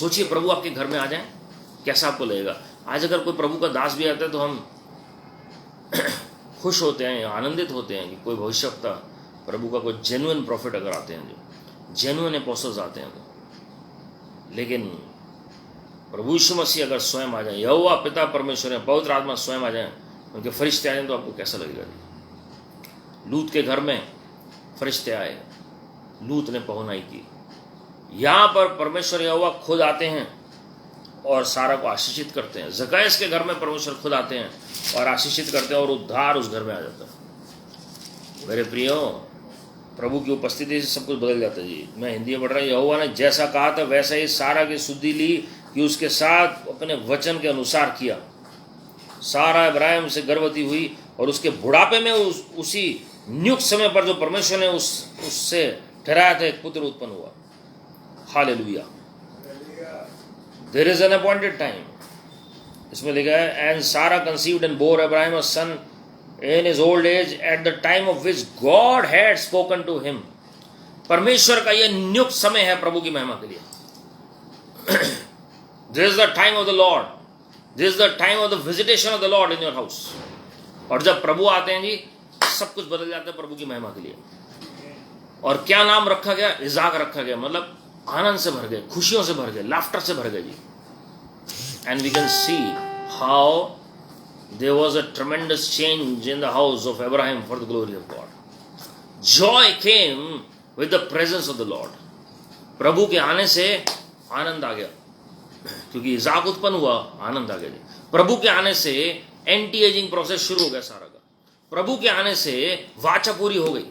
सोचिए प्रभु आपके घर में आ जाए, कैसा आपको लगेगा? आज अगर कोई प्रभु का दास भी आता है तो हम खुश होते हैं, आनंदित होते हैं कि कोई भविष्यवक्ता प्रभु का कोई जेन्युइन प्रॉफिट अगर आते हैं, जो जेन्युइन एपोस्टल्स आते हैं तो। लेकिन प्रभु यीशु मसीह अगर स्वयं आ जाए, यहोवा पिता परमेश्वर है, पवित्र आत्मा स्वयं आ जाए, उनके फरिश्ते आए, तो आपको कैसा लगेगा? लूत के घर में फरिश्ते आए, लूत ने पहुनाई की। यहाँ पर परमेश्वर यहोवा खुद आते हैं और सारा को आशीषित करते हैं। जकैस के घर में परमेश्वर खुद आते हैं और आशीषित करते हैं, और उद्धार उस घर में आ जाता है। मेरे प्रियो, प्रभु की उपस्थिति से सब कुछ बदल जाता है जी। मैं हिंदी में पढ़ रहा हूँ। यहोवा ने जैसा कहा था वैसा ही सारा की शुद्धि ली कि उसके साथ अपने वचन के अनुसार किया। सारा इब्राहिम से गर्भवती हुई और उसके बुढ़ापे में उसी नियुक्त समय पर जो परमेश्वर ने उससे ठहराया था, एक पुत्र उत्पन्न हुआ। Hallelujah. There is an appointed time. इसमें लिखा है, and Sarah conceived and bore Abraham a son in his old age at the time of which God had spoken to him। परमेश्वर का यह नियुक्त समय है प्रभु की महिमा के लिए। This is the time of the Lord, this is the time of the visitation of the Lord in your house। और जब प्रभु आते हैं जी, सब कुछ बदल जाता है प्रभु की महिमा के लिए। और क्या नाम रखा गया? इज़ाक रखा गया, मतलब आनंद से भर गए, खुशियों से भर गए, लाफ्टर से भर गए जी। And we can see how there was a tremendous change in the house of Abraham for the glory of God. Joy came with the presence of the Lord। प्रभु के आने से आनंद आ गया, क्योंकि इज़ाक उत्पन्न हुआ, आनंद आ गया जी। प्रभु के आने से एंटी एजिंग प्रोसेस शुरू हो गया सारा का। प्रभु के आने से वाचा पूरी हो गई।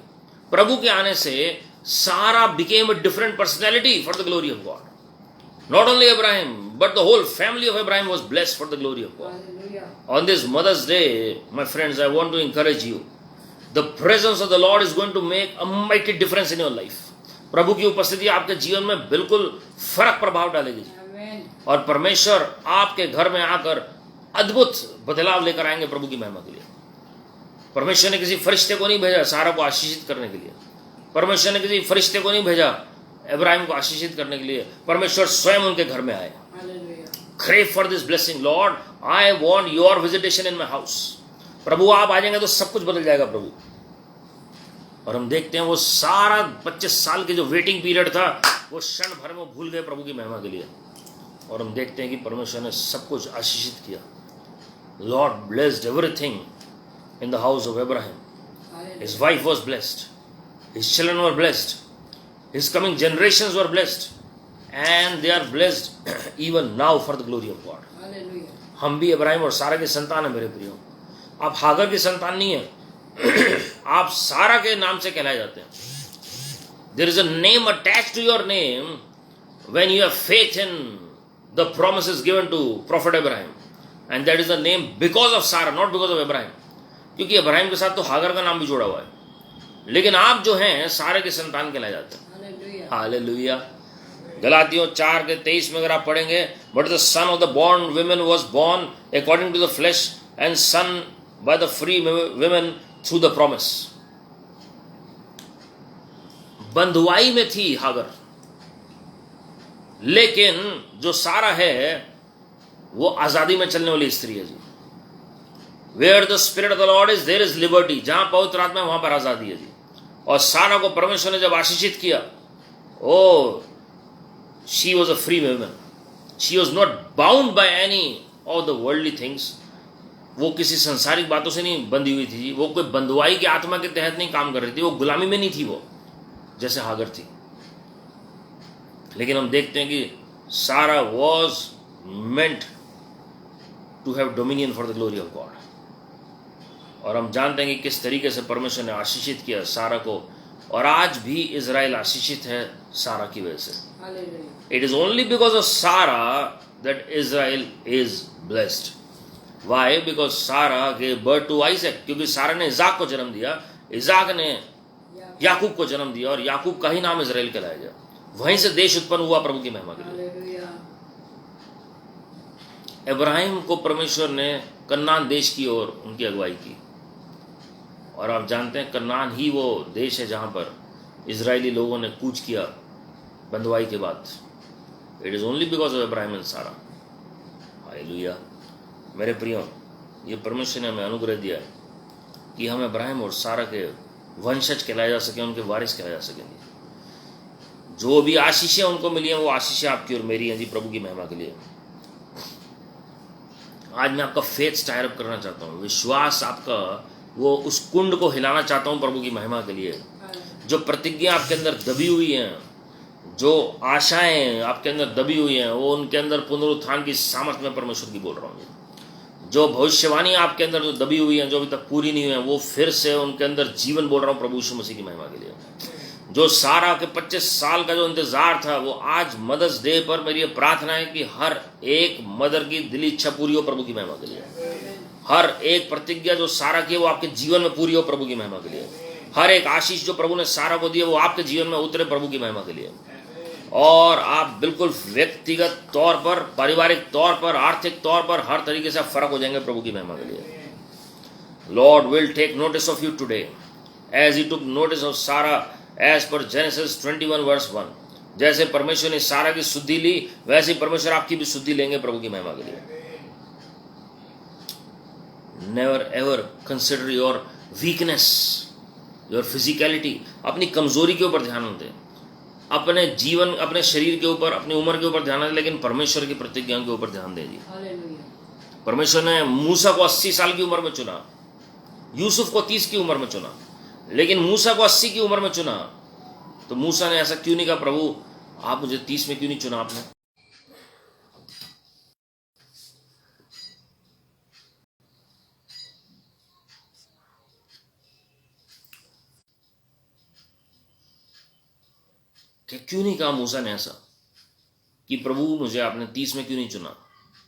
प्रभु के आने से सारा became a different personality for the glory of God। Not only Abraham, but the whole family of Abraham was blessed for the glory of God। On this Mother's Day, my friends, I want to encourage you. The presence of the Lord is going to make a mighty difference in your life। प्रभु की उपस्थिति आपके जीवन में बिल्कुल फर्क प्रभाव डालेगी जी। और परमेश्वर आपके घर में आकर अद्भुत बदलाव लेकर आएंगे प्रभु की महिमा के लिए। परमेश्वर ने किसी फरिश्ते को नहीं भेजा सारा को आशीषित करने के लिए। परमेश्वर ने किसी फरिश्ते को नहीं भेजा इब्राहिम को आशीषित करने के लिए। परमेश्वर स्वयं उनके घर में आए। Crave for this blessing, Lord, I want your visitation in my house। प्रभु आप आ जाएंगे तो सब कुछ बदल जाएगा प्रभु। और हम देखते हैं वो सारा 25 साल के जो वेटिंग पीरियड था, वो क्षण भर में भूल गए प्रभु की महिमा के लिए। और हम देखते हैं कि परमेश्वर ने सब कुछ आशीषित किया। Lord blessed everything in the house of Abraham। His wife was blessed, his children were blessed, his coming generations were blessed, and they are blessed even now for the glory of God। हम भी इब्राहिम और सारा के संतान है मेरे प्रियो। आप हागर की संतान नहीं है, आप सारा के नाम से कहलाए जाते हैं। There is a name attached to your name when you have faith in the promises given to Prophet Abraham, and that is the name because of Sarah, not because of Abraham. क्योंकि इब्राहिम के साथ तो हागर का नाम भी जोड़ा हुआ है, लेकिन आप जो हैं सारे के संतान कहलाए जाते हैं। हालेलुया। गलातियों 4:23 में अगर आप पढ़ेंगे, but the son of the born women was born according to the flesh and son by the free women through the promise. बंधुआई में थी हागर, लेकिन जो सारा है वो आजादी में चलने वाली स्त्री है जी। Where the spirit of the Lord is there is liberty. जहां पवित्र आत्मा है वहां पर आजादी है जी। और सारा को परमेश्वर ने जब आशीषित किया, oh she was a free woman, she was not bound by any of the worldly things. वो किसी संसारिक बातों से नहीं बंधी हुई थी, वो कोई बंधुआई की आत्मा के तहत नहीं काम कर रही थी, वो गुलामी में नहीं थी, वो जैसे हागर थी। लेकिन हम देखते हैं कि Sarah was meant to have dominion for the glory of God. और हम जानते हैं कि किस तरीके से परमेश्वर ने आशीषित किया सारा को, और आज भी इजराइल आशीषित है सारा की वजह से। It is only because of Sarah that Israel is blessed. Why? Because Sarah gave birth to Isaac. क्योंकि सारा ने इजाक को जन्म दिया, इजाक ने याकूब को जन्म दिया, और याकूब का ही नाम इजराइल कहलाया गया। वहीं से देश उत्पन्न हुआ प्रभु की महिमा के लिए। इब्राहिम को परमेश्वर ने कन्नान देश की ओर उनकी अगुवाई की, और आप जानते हैं कन्नान ही वो देश है जहां पर इजरायली लोगों ने कूच किया बंधुआई के बाद। It is only because of Ibrahim and सारा। हालेलुया। मेरे प्रियो, ये परमेश्वर ने हमें अनुग्रह दिया है कि हम इब्राहिम और सारा के वंशज कहलाए जा सके, उनके वारिस कहलाए जा सकेंगे। जो भी आशीषें उनको मिली हैं वो आशीषें आपकी और मेरी हैं जी, प्रभु की महिमा के लिए। आज मैं आपका फेथ स्टायर अप करना चाहता हूँ, विश्वास आपका वो उस कुंड को हिलाना चाहता हूँ प्रभु की महिमा के लिए। जो प्रतिज्ञा आपके अंदर दबी हुई हैं, जो आशाएं आपके अंदर दबी हुई हैं, वो उनके अंदर पुनरुत्थान की सामर्थ में परमेश्वर की बोल रहा हूँ। जो भविष्यवाणी आपके अंदर जो दबी हुई हैं, जो अभी तक पूरी नहीं हुई हैं, वो फिर से उनके अंदर जीवन बोल रहा हूँ प्रभु यीशु मसीह की महिमा के लिए। जो सारा के 25 साल का जो इंतजार था, वो आज मदर्स डे पर मेरी प्रार्थना है कि हर एक मदर की दिली इच्छा पूरी हो प्रभु की महिमा के लिए। हर एक प्रतिज्ञा जो सारा की है वो आपके जीवन में पूरी हो प्रभु की महिमा के लिए। हर एक आशीष जो प्रभु ने सारा को दी है वो आपके जीवन में उतरे प्रभु की महिमा के लिए। और आप बिल्कुल व्यक्तिगत तौर पर, पारिवारिक तौर पर, आर्थिक तौर पर हर तरीके से फर्क हो जाएंगे प्रभु की महिमा के लिए। Lord will take notice of you today as he took notice of Sarah as per Genesis 21:1। जैसे परमेश्वर ने सारा की शुद्धि ली, वैसे ही परमेश्वर आपकी भी शुद्धि लेंगे प्रभु की महिमा के लिए। Never ever consider your weakness, your physicality. अपनी कमजोरी के ऊपर ध्यान न दें, अपने जीवन, अपने शरीर के ऊपर, अपनी उम्र के ऊपर ध्यान दें, लेकिन परमेश्वर की प्रतिज्ञाओं के ऊपर ध्यान दें जी। परमेश्वर ने मूसा को 80 साल की उम्र में चुना, यूसुफ को 30 की उम्र में चुना, लेकिन मूसा को 80 की उम्र में चुना। तो मूसा ने ऐसा क्यों नहीं कहा, प्रभु आप मुझे 30 में क्यों नहीं चुना आपने? क्यों नहीं कहा मूसा ने ऐसा कि प्रभु मुझे आपने 30 में क्यों नहीं चुना?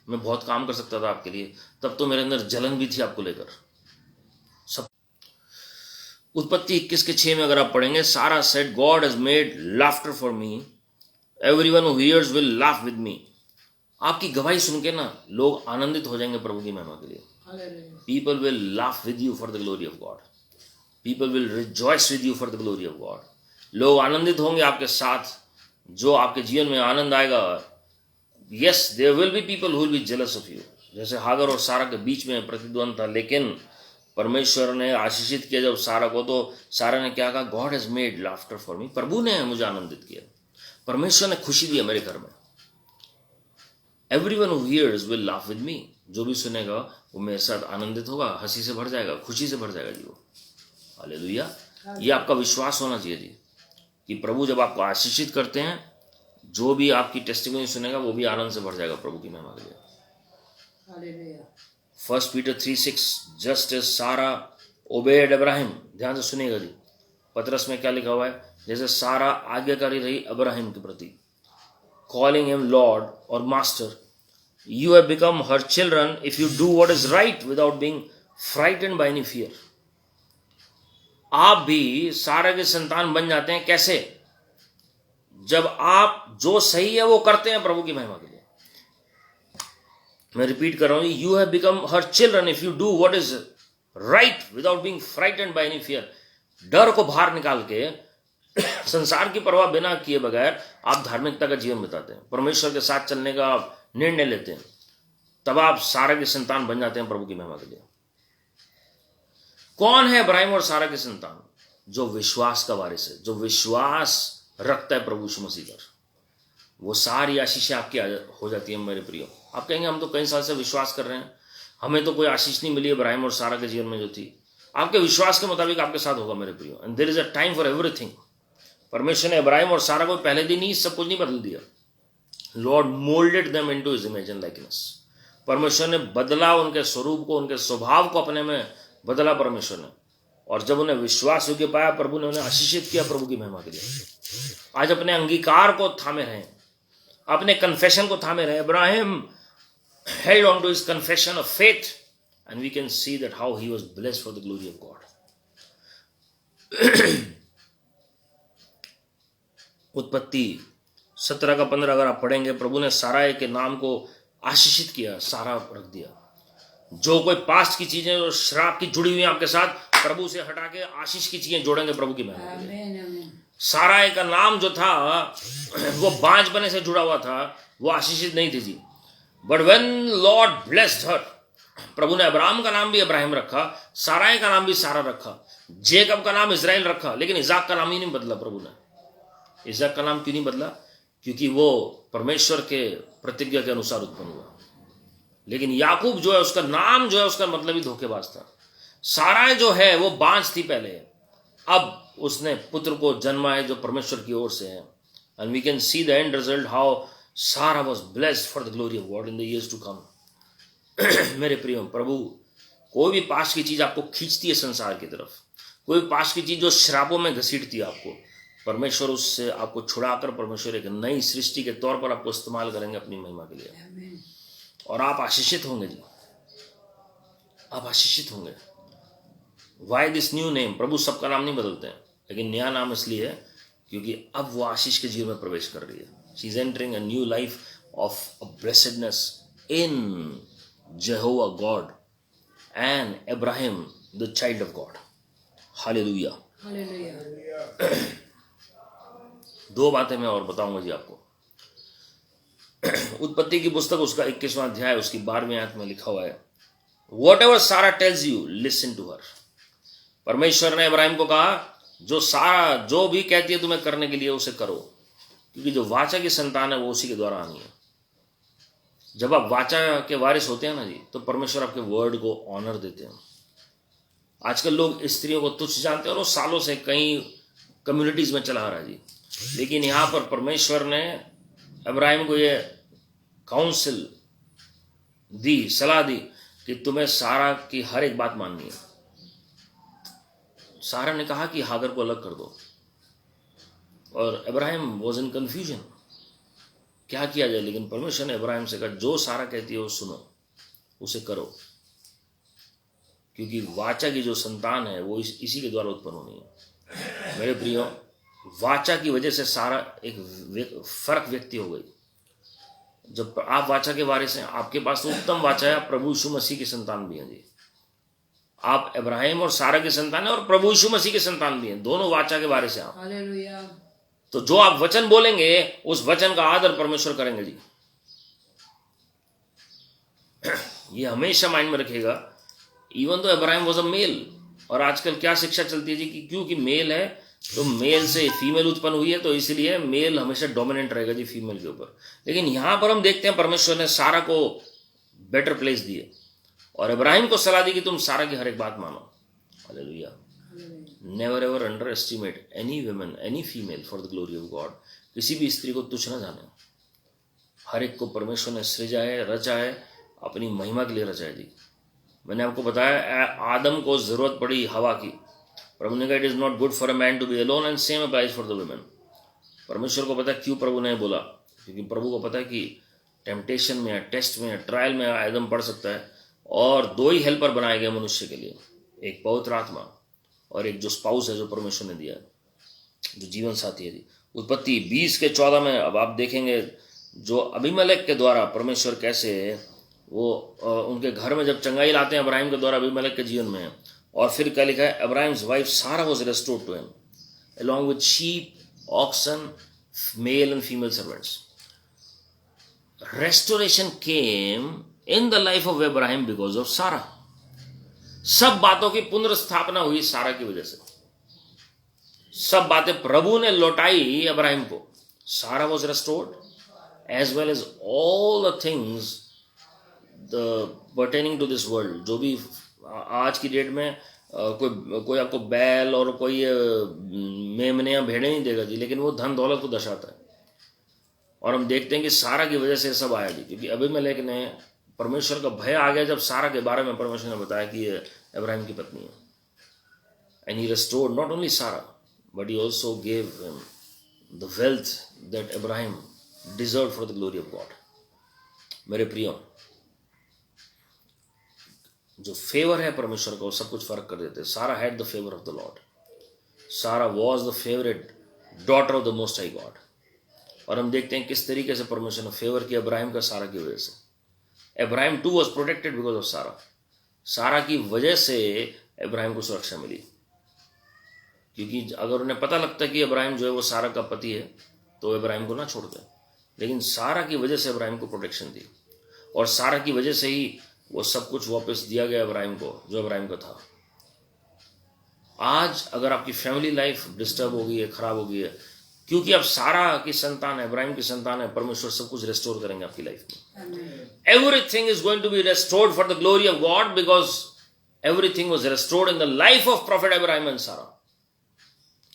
मैं बहुत काम कर सकता था आपके लिए। तब तो मेरे अंदर जलन भी थी आपको लेकर। सब उत्पत्ति 21:6 में अगर आप पढ़ेंगे, Sarah said God has made laughter for me, everyone who hears will laugh with me. आपकी गवाही सुन के ना लोग आनंदित हो जाएंगे प्रभु की महिमा के लिए। People will laugh with you for the glory of God, people will rejoice with you for the glory of God. लोग आनंदित होंगे आपके साथ, जो आपके जीवन में आनंद आएगा। Yes, there will be people who will be jealous of you. जैसे हागर और सारा के बीच में प्रतिद्वंद था, लेकिन परमेश्वर ने आशीषित किया जब सारा को, तो सारा ने क्या कहा, God has made laughter for me. प्रभु ने मुझे आनंदित किया, परमेश्वर ने खुशी दी मेरे घर में। Everyone who hears will laugh with me. जो भी सुनेगा वो मेरे साथ आनंदित होगा, हंसी से भर जाएगा, खुशी से भर जाएगा जी वो। हालेलुया। ये आपका विश्वास होना चाहिए जी कि प्रभु जब आपको आशीषित करते हैं, जो भी आपकी टेस्टिमनी सुनेगा वो भी आनंद से भर जाएगा प्रभु की महिमा के लिए। 1 Peter 3:6, जस्ट एज सारा ओबेड अब्राहिम। ध्यान से सुनिएगा जी, पतरस में क्या लिखा हुआ है, जैसे सारा आज्ञाकारी रही अब्राहिम के प्रति, कॉलिंग हिम लॉर्ड और master, you have become her children if you do what is right without being frightened by any fear. आप भी सारा के संतान बन जाते हैं। कैसे? जब आप जो सही है वो करते हैं प्रभु की महिमा के लिए। मैं रिपीट कर रहा हूं, you have become her children if you do what is right without being frightened by any fear. डर को बाहर निकाल के, संसार की परवाह बिना किए बगैर आप धार्मिकता का जीवन बिताते हैं, परमेश्वर के साथ चलने का आप निर्णय लेते हैं, तब आप सारा के संतान बन जाते हैं प्रभु की महिमा के लिए। कौन है इब्राहिम और सारा के संतान? जो विश्वास का वारिस है, जो विश्वास रखता है प्रभु यीशु मसीह पर, वो सारी आशीषें आपकी हो जाती है मेरे प्रियो। आप कहेंगे हम तो कई साल से विश्वास कर रहे हैं, हमें तो कोई आशीष नहीं मिली इब्राहिम और सारा के जीवन में जो थी। आपके विश्वास के मुताबिक आपके साथ होगा मेरे प्रियो। And there is a time for everything. परमेश्वर ने इब्राहिम और सारा को पहले दिन ही सब कुछ नहीं बदल दिया। Lord moulded them into his image and likeness. परमेश्वर ने बदला उनके स्वरूप को, उनके स्वभाव को अपने में बदला परमेश्वर ने। और जब उन्हें विश्वास योग्य पाया, प्रभु ने उन्हें आशीषित किया प्रभु की महिमा के लिए। आज अपने अंगीकार को थामे रहें, अपने कन्फेशन को थामे रहें। Ibrahim held on to his confession of faith, and we can see that how he was blessed for the glory of God. उत्पत्ति 17 का 15 अगर आप पढ़ेंगे, प्रभु ने साराय के नाम को आशीषित किया, सारा रख दिया। जो कोई पास्ट की चीजें और श्राप की जुड़ी हुई आपके साथ, प्रभु से हटा के आशीष की चीजें जोड़ेंगे प्रभु की महिमा के लिए। साराय का नाम जो था वो बांझ बने से जुड़ा हुआ था, वो आशीषित नहीं थी जी। But when Lord blessed her, प्रभु ने अब्राहम का नाम भी इब्राहिम रखा, साराय का नाम भी सारा रखा, जेकब का नाम इजराइल रखा, लेकिन इजाक का नाम ही नहीं बदला प्रभु ने। इजाक का नाम क्यों नहीं बदला? क्योंकि वो परमेश्वर के प्रतिज्ञा के अनुसार उत्पन्न हुआ। लेकिन याकूब जो है, उसका नाम जो है, उसका मतलब ही धोखेबाज था। साराय जो है वो बांझ थी पहले, अब उसने पुत्र को जन्मा है जो परमेश्वर की ओर से है। And we can see the end result, how Sarah was blessed for the glory of God in the years to come. मेरे प्रियो, प्रभु कोई भी पास की चीज आपको खींचती है संसार की तरफ, कोई पास की चीज जो श्रापों में घसीटती है आपको, परमेश्वर उससे आपको छुड़ाकर परमेश्वर एक नई सृष्टि के तौर पर आपको इस्तेमाल करेंगे अपनी महिमा के लिए। और आप आशीषित होंगे जी, आप आशीषित होंगे। Why this new name? प्रभु सबका नाम नहीं बदलते हैं, लेकिन नया नाम इसलिए है क्योंकि अब वो आशीष के जीवन में प्रवेश कर रही है। She is entering a new life of blessedness in Jehovah God and Abraham, the child of God. Hallelujah. Hallelujah. दो बातें मैं और बताऊंगा जी आपको। उत्पत्ति की पुस्तक उसका 21वां अध्याय उसकी 12वीं आयत में लिखा हुआ है, Whatever Sarah tells you, listen to her. परमेश्वर ने इब्राहिम को कहा, जो सारा जो भी कहती है तुम्हें करने के लिए उसे करो, क्योंकि जो वाचा की संतान है वो उसी के द्वारा आनी है। जब आप वाचा के वारिस होते हैं ना जी, तो परमेश्वर आपके वर्ड को ऑनर देते हैं। आजकल लोग स्त्रियों को तुच्छ जानते हैं और वो सालों से कई कम्युनिटीज में चला रहा है जी। लेकिन यहाँ पर परमेश्वर ने इब्राहिम को ये काउंसिल दी, सलाह दी कि तुम्हें सारा की हर एक बात माननी है। सारा ने कहा कि हागर को अलग कर दो, और इब्राहिम वॉज इन कंफ्यूजन, क्या किया जाए। लेकिन परमेश्वर ने इब्राहिम से कहा, जो सारा कहती है वो सुनो, उसे करो, क्योंकि वाचा की जो संतान है वो इसी के द्वारा उत्पन्न होनी है। मेरे प्रियो, वाचा की वजह से सारा एक फर्क व्यक्ति हो गई। जब आप वाचा के वारिस हैं, आपके पास तो उत्तम वाचा है, आप प्रभु यीशु मसीह की संतान भी हैं जी। आप इब्राहिम और सारा की संतान है और प्रभु यीशु मसीह की संतान भी हैं, दोनों वाचा के वारिस हैं आप। हालेलुया। तो जो आप वचन बोलेंगे उस वचन का आदर परमेश्वर करेंगे जी। ये हमेशा माइंड में रखिएगा। इवन तो इब्राहिम वाज अ मेल, और आजकल क्या शिक्षा चलती है जी कि क्योंकि मेल है तो मेल से फीमेल उत्पन्न हुई है, तो इसलिए मेल हमेशा डोमिनेंट रहेगा जी फीमेल के ऊपर। लेकिन यहां पर हम देखते हैं परमेश्वर ने सारा को बेटर प्लेस दिए और इब्राहिम को सलाह दी कि तुम सारा की हर एक बात मानो। Hallelujah. Never ever under estimate any woman, any female for the glory of God. किसी भी स्त्री को तुच्छ न जाने। हर एक को परमेश्वर ने सृजा है, रचा है अपनी महिमा के लिए रचाई थी। मैंने आपको बताया आदम को जरूरत पड़ी हवा की, प्रभु ने कहा it is not good for a man to be alone and same applies for the women. परमेश्वर को पता है क्यों प्रभु ने बोला, क्योंकि प्रभु को पता है कि टेम्पटेशन में, टेस्ट में, ट्रायल में आदम पड़ सकता है, और दो ही हेल्पर बनाए गए मनुष्य के लिए, एक पवित्र आत्मा और एक जो स्पाउस है जो परमेश्वर ने दिया, जो जीवन साथी है। उत्पत्ति 20:14 में अब आप देखेंगे जो अबीमेलेक के द्वारा परमेश्वर कैसे वो उनके घर में जब चंगाई लाते हैं अब्राहिम के द्वारा अबीमेलेक के जीवन में, और फिर क्या लिखा है, Abraham's wife Sarah was restored to him along with sheep, oxen, male and female servants. Restoration came in the life of Abraham because of Sarah. सब बातों की पुनर्स्थापना हुई सारा की वजह से। सब बातें प्रभु ने लौटाई अब्राहिम को। सारा was restored as well as all the things pertaining to this world। जो भी आज की डेट में कोई आपको बैल और कोई मेमने या भेड़े नहीं देगा जी, लेकिन वो धन दौलत को दर्शाता है। और हम देखते हैं कि सारा की वजह से सब आया जी, क्योंकि अबीमेलेक ने, परमेश्वर का भय आ गया जब सारा के बारे में परमेश्वर ने बताया कि ये अब्राहिम की पत्नी है। And he restored not only Sarah but he also gave him the wealth that Abraham deserved for the glory of God। मेरे प्रियो, जो फेवर है परमेश्वर का वो सब कुछ फर्क कर देते हैं। Sarah had the favour of the Lord. Sarah was the favourite daughter of the most high God. और हम देखते हैं किस तरीके से परमेश्वर ने फेवर किया अब्राहिम का सारा की वजह से। Abraham too was protected because of Sarah. Sarah की वजह से अब्राहिम को सुरक्षा मिली, क्योंकि अगर उन्हें पता लगता कि अब्राहिम जो है वो सारा का पति है तो अब्राहिम को ना छोड़ते, लेकिन सारा की वजह से अब्राहिम को प्रोटेक्शन दी, और सारा की वजह से ही वो सब कुछ वापस दिया गया अब्राहिम को जो अब्राहिम का था। आज अगर आपकी फैमिली लाइफ डिस्टर्ब हो गई है, खराब हो गई है, क्योंकि आप सारा की संतान है, अब्राहिम की संतान है, परमेश्वर सब कुछ रेस्टोर करेंगे आपकी लाइफ में। Everything is going to be restored for the glory of God because everything was restored in the life of prophet Abraham and Sarah.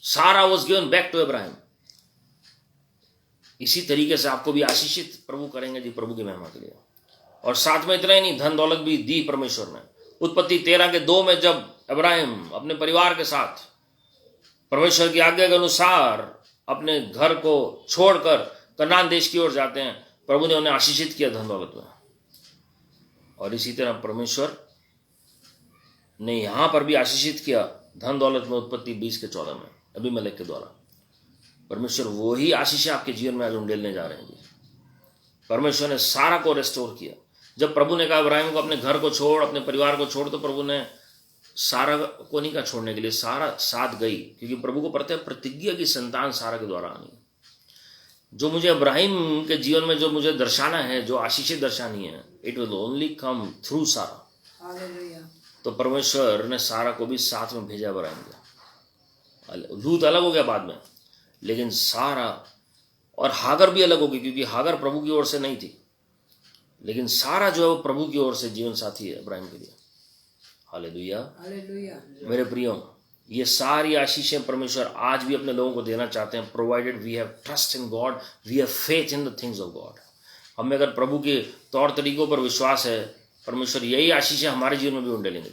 Sarah was given back to Abraham. इसी तरीके से आपको भी आशीषित प्रभु करेंगे जी, प्रभु की महिमा के लिए। और साथ में इतना ही नहीं, धन दौलत भी दी परमेश्वर ने। उत्पत्ति 13:2 में जब अब्राहिम अपने परिवार के साथ परमेश्वर की आज्ञा के अनुसार अपने घर को छोड़कर कनान देश की ओर जाते हैं, प्रभु ने उन्हें आशीषित किया धन दौलत में। और इसी तरह परमेश्वर ने यहां पर भी आशीषित किया धन दौलत में। उत्पत्ति 20:14 में अबीमेलेक के द्वारा परमेश्वर वही आशीष आपके जीवन में आज उंडेलने जा रहे हैं जी। परमेश्वर ने सारा को रेस्टोर किया। जब प्रभु ने कहा अब्राहिम को अपने घर को छोड़, अपने परिवार को छोड़, तो प्रभु ने सारा को नहीं कहा छोड़ने के लिए, सारा साथ गई, क्योंकि प्रभु को पता है प्रतिज्ञा की संतान सारा के द्वारा आनी। जो मुझे अब्राहिम के जीवन में जो मुझे दर्शाना है, जो आशीषें दर्शानी है, it will only come through सारा। तो परमेश्वर ने सारा को भी साथ में भेजा अब्राहिम के। लूत अलग हो गया बाद में, लेकिन सारा और हागर भी अलग होगी, क्योंकि हागर प्रभु की ओर से नहीं थी, लेकिन सारा जो है वो प्रभु की ओर से जीवन साथी है अब्राहिम के लिए। Hallelujah, hallelujah. मेरे प्रियो, ये सारी आशीषें परमेश्वर आज भी अपने लोगों को देना चाहते हैं, provided we have trust in God, we have faith in the things of God. हमें अगर प्रभु के तौर तरीकों पर विश्वास है, परमेश्वर यही आशीषें हमारे जीवन में भी उंडेलेंगे।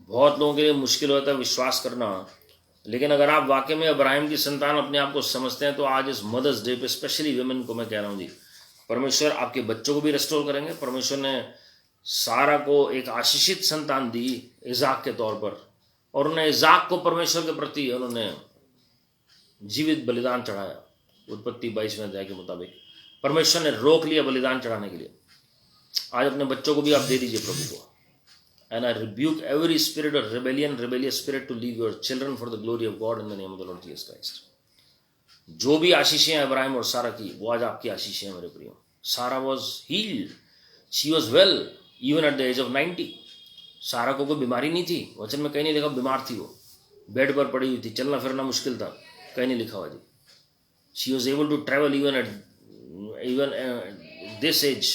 बहुत लोगों के लिए मुश्किल होता है विश्वास करना, लेकिन अगर आप वाकई में अब्राहिम की संतान अपने आप को समझते हैं, तो आज इस मदर्स डे पे स्पेशली वुमेन को मैं कह रहा हूँ जी, परमेश्वर आपके बच्चों को भी रेस्टोर करेंगे। परमेश्वर ने सारा को एक आशीषित संतान दी इजाक के तौर पर, और उन्हें इजाक को परमेश्वर के प्रति उन्होंने जीवित बलिदान चढ़ाया। उत्पत्ति 22वें अध्याय के मुताबिक परमेश्वर ने रोक लिया बलिदान चढ़ाने के लिए। आज अपने बच्चों को भी आप दे दीजिए प्रभु को। And I rebuke every spirit of rebellion, rebellious spirit to leave your children for the glory of God in the name of the Lord Jesus Christ. जो भी आशीषें हैं अब्राहिम और सारा की, वो आज आपकी आशीषें हैं मेरे प्रियो। सारा was healed, she was well even at the age of 90। सारा को कोई बीमारी नहीं थी, वचन में कहीं नहीं लिखा बीमार थी, वो बेड पर पड़ी हुई थी, चलना फिरना मुश्किल था, कहीं नहीं लिखा हुआ जी। She was able to travel even at this age,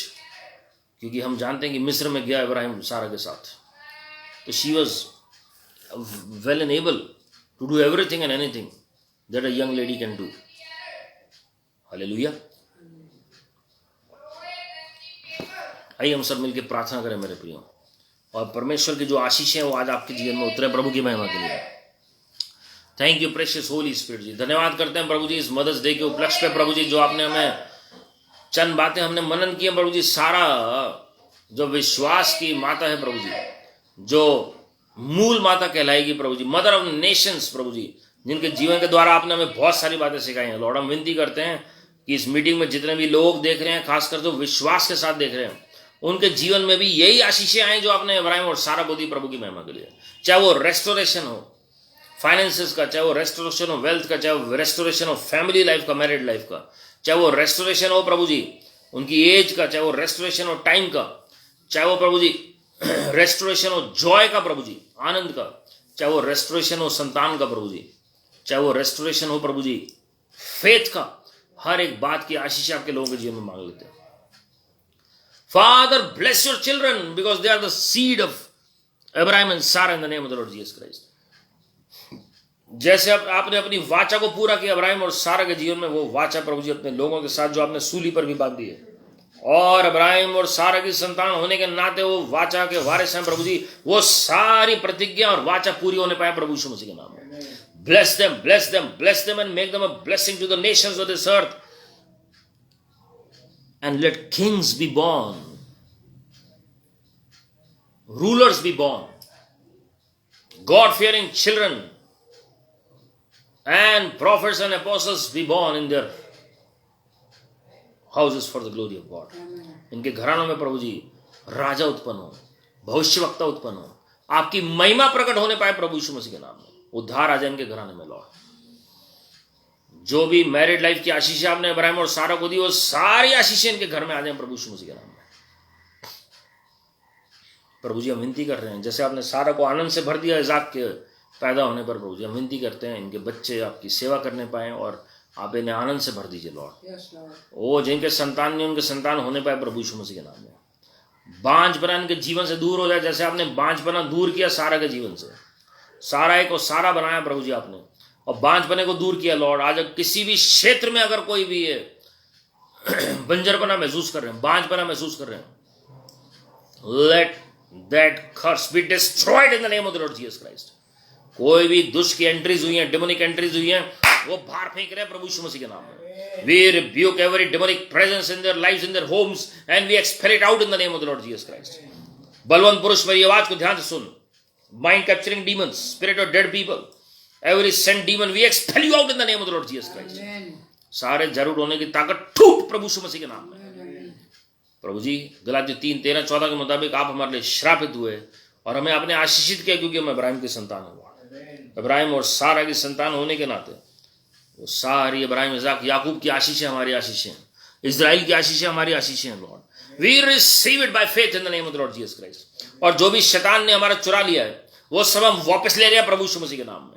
क्योंकि हम जानते हैं कि मिस्र में गया इब्राहिम सारा के साथ। तो she was well enabled to do everything and anything that a young lady can do. Hallelujah. आइए हम सब मिलकर प्रार्थना करें मेरे प्रियो, और परमेश्वर की जो आशीष है वो आज आपके जीवन में उतरे प्रभु की महिमा के लिए। Thank you precious Holy Spirit जी। धन्यवाद करते हैं प्रभु जी इस मदर्स डे के उपलक्ष्य पे प्रभु जी, जो आपने हमें चंद बातें हमने मनन किए प्रभु जी। सारा जो विश्वास की माता है प्रभु जी, जो मूल माता कहलाएगी प्रभु जी, मदर ऑफ नेशंस प्रभु जी, जिनके जीवन के द्वारा आपने हमें बहुत सारी बातें सिखाई हैं लॉर्ड। हम विनती करते हैं कि इस मीटिंग में जितने भी लोग देख रहे हैं, खासकर जो विश्वास के साथ देख रहे हैं, उनके जीवन में भी यही आशीषें आए जो आपने इब्राहिम और सारा को दी प्रभु की महिमा के लिए। चाहे वो रेस्टोरेशन हो फाइनेंसेस का, चाहे वो रेस्टोरेशन हो वेल्थ का, चाहे वो रेस्टोरेशन हो फैमिली लाइफ का, मैरिड लाइफ का, चाहे वो रेस्टोरेशन हो प्रभु जी उनकी एज का, चाहे वो रेस्टोरेशन हो टाइम का, चाहे वो प्रभु जी रेस्टोरेशन हो जॉय का प्रभु जी, आनंद का, चाहे वो रेस्टोरेशन हो संतान का प्रभु जी, चाहे वो रेस्टोरेशन हो प्रभु जी फेथ का, हर एक बात की आशीष आपके लोगों के जीवन में मांग लेते हैं। Father, bless your children because they are the seed of Abraham and Sarah in the name of the Lord Jesus Christ. जैसे आपने अपनी वाचा को पूरा किया अब्राहिम और सारा के जीवन में, वो वाचा प्रभु जी अपने लोगों के साथ जो आपने सूली पर भी बांधी है, और अब्राहिम और सारा की संतान होने के नाते वो वाचा के वारिस हैं प्रभु जी, वो सारी प्रतिज्ञा और वाचा पूरी होने पाए प्रभु यीशु मसीह के नाम में। Bless them, bless them, bless them and make them a blessing to the nations of this earth. And let kings be born, rulers be born, God-fearing children and prophets and apostles be born in their houses for the glory of God. इनके घरानों में प्रभु जी राजा उत्पन्न हो, भविष्यवक्ता उत्पन्न हो, आपकी महिमा प्रकट होने पाए प्रभु यीशु मसीह के नाम में। उद्धार आ जाए इनके घराने में लॉर्ड। जो भी मैरिड लाइफ की आशीष आपने इब्राहिम और सारा को दी, वो सारी आशीषें इनके घर में आ जाए प्रभु यीशु मसीह के नाम में। प्रभु जी हम विनती कर रहे हैं, जैसे आपने सारा को आनंद से भर दिया इज़ाक के पैदा होने पर, प्रभु जी हम विनती करते हैं इनके बच्चे आपकी सेवा करने पाए और आप इन्हें आनंद से भर दीजिए लॉर्ड। वो जिनके संतान नहीं उनके संतान होने पाए प्रभु यीशु मसीह के नाम में। बांझपना इनके जीवन से दूर हो जाए, जैसे आपने बांझपना दूर किया सारा के जीवन से। सारा एक को सारा बनाया प्रभु जी आपने, और बांझपने को दूर किया लॉर्ड। आज किसी भी क्षेत्र में अगर कोई भी है बंजरपना महसूस कर रहे हैं, बांझपना महसूस कर रहे हैं, let that curse be destroyed in the name of the Lord Jesus Christ. कोई भी दुष्ट की एंट्रीज हुई हैं, डेमोनिक एंट्रीज हुई हैं, वो बाहर फेंक रहे हैं प्रभु यीशु मसीह के नाम में। We rebuke every demonic presence in their lives, in their homes, and we expel it out in the name of the Lord Jesus Christ. बलवंत पुरुष मेरी आवाज को ध्यान से सुन। Mind capturing demons, spirit of dead people, every sent demon, we expel you out in the name of the Lord Jesus Christ. सारे जरूर होने की ताकत टूट प्रभु यीशु मसीह के नाम में। प्रभु जी गलातियों 3:13-14 के मुताबिक आप हमारे लिए श्रापित हुए और हमें आपने आशीषित किया, क्योंकि हम इब्राहिम की संतान हैं। इब्राहिम और सारा की संतान होने के नाते वो सारी इब्राहिम इज़ाक याकूब की आशीषें हमारी आशीषें हैं, इजराइल की आशीषें हमारी आशीषें हैं Lord. We receive it by faith in the name of the Lord Jesus Christ. और जो भी शैतान ने हमारा चुरा लिया है वो सब हम वापस ले रहे हैं प्रभु यीशु मसीह के नाम में।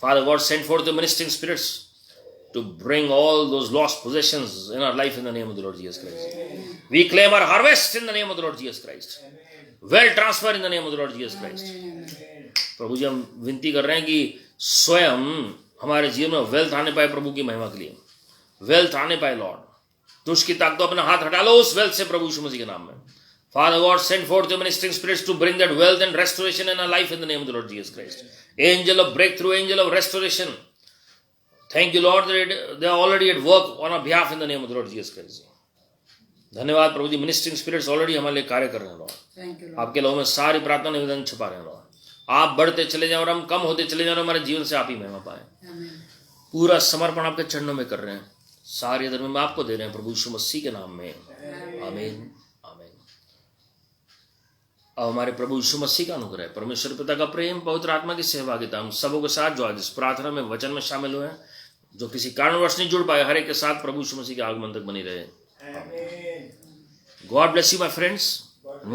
Father God, send forth the ministering spirits to bring all those lost possessions in our life in the name of the Lord Jesus Christ. We claim our harvest in the name of the Lord Jesus Christ. Wealth transfer in the name of the Lord Jesus Christ. प्रभु जी हम विनती कर रहे हैं कि स्वयं हमारे जीवन में वेल्थ आने पाए प्रभु की महिमा के लिए। वेल्थ आने पाए लॉर्ड। दुष्ट की ताकतों अपना हाथ हटा लो उस वेल्थ से प्रभु यीशु मसीह के नाम में। Father God, send forth your ministering spirits to bring that wealth and restoration in our life in the name of the Lord Jesus Christ. Angel of breakthrough, angel of restoration. Thank you Lord that they are already at work on our behalf in the name of the Lord Jesus Christ. धन्यवाद प्रभु जी, ministering spirits already हमारे लिए कार्य कर रहे हैं Lord. आपके लोगों में सारी प्रार्थना निवेदन छुपा रहे हैं लॉर्ड। आप बढ़ते चले जाएं और हम कम होते चले जाएं और हमारे जीवन से आप ही महिमा पाए। पूरा समर्पण आपके चरणों में कर रहे हैं, सारे धर्म में आपको दे रहे हैं प्रभु यीशु मसीह के नाम में, आमीन। और हमारे प्रभु यीशु मसीह का अनुग्रह, परमेश्वर पिता का प्रेम, पवित्र आत्मा की सहभागिता हम सबों के साथ जो आज इस प्रार्थना में वचन में शामिल हुए हैं, जो किसी कारणवश नहीं जुड़ पाए, हर एक के साथ प्रभु यीशु मसीह के आगमन तक बनी रहे। God bless you my friends.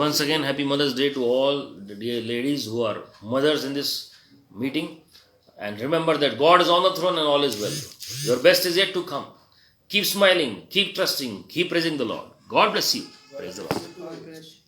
Once again, happy Mother's Day to all the dear ladies who are mothers in this meeting. And remember that God is on the throne and all is well. Your best is yet to come. Keep smiling, keep trusting, keep praising the Lord. God bless you. Praise the Lord.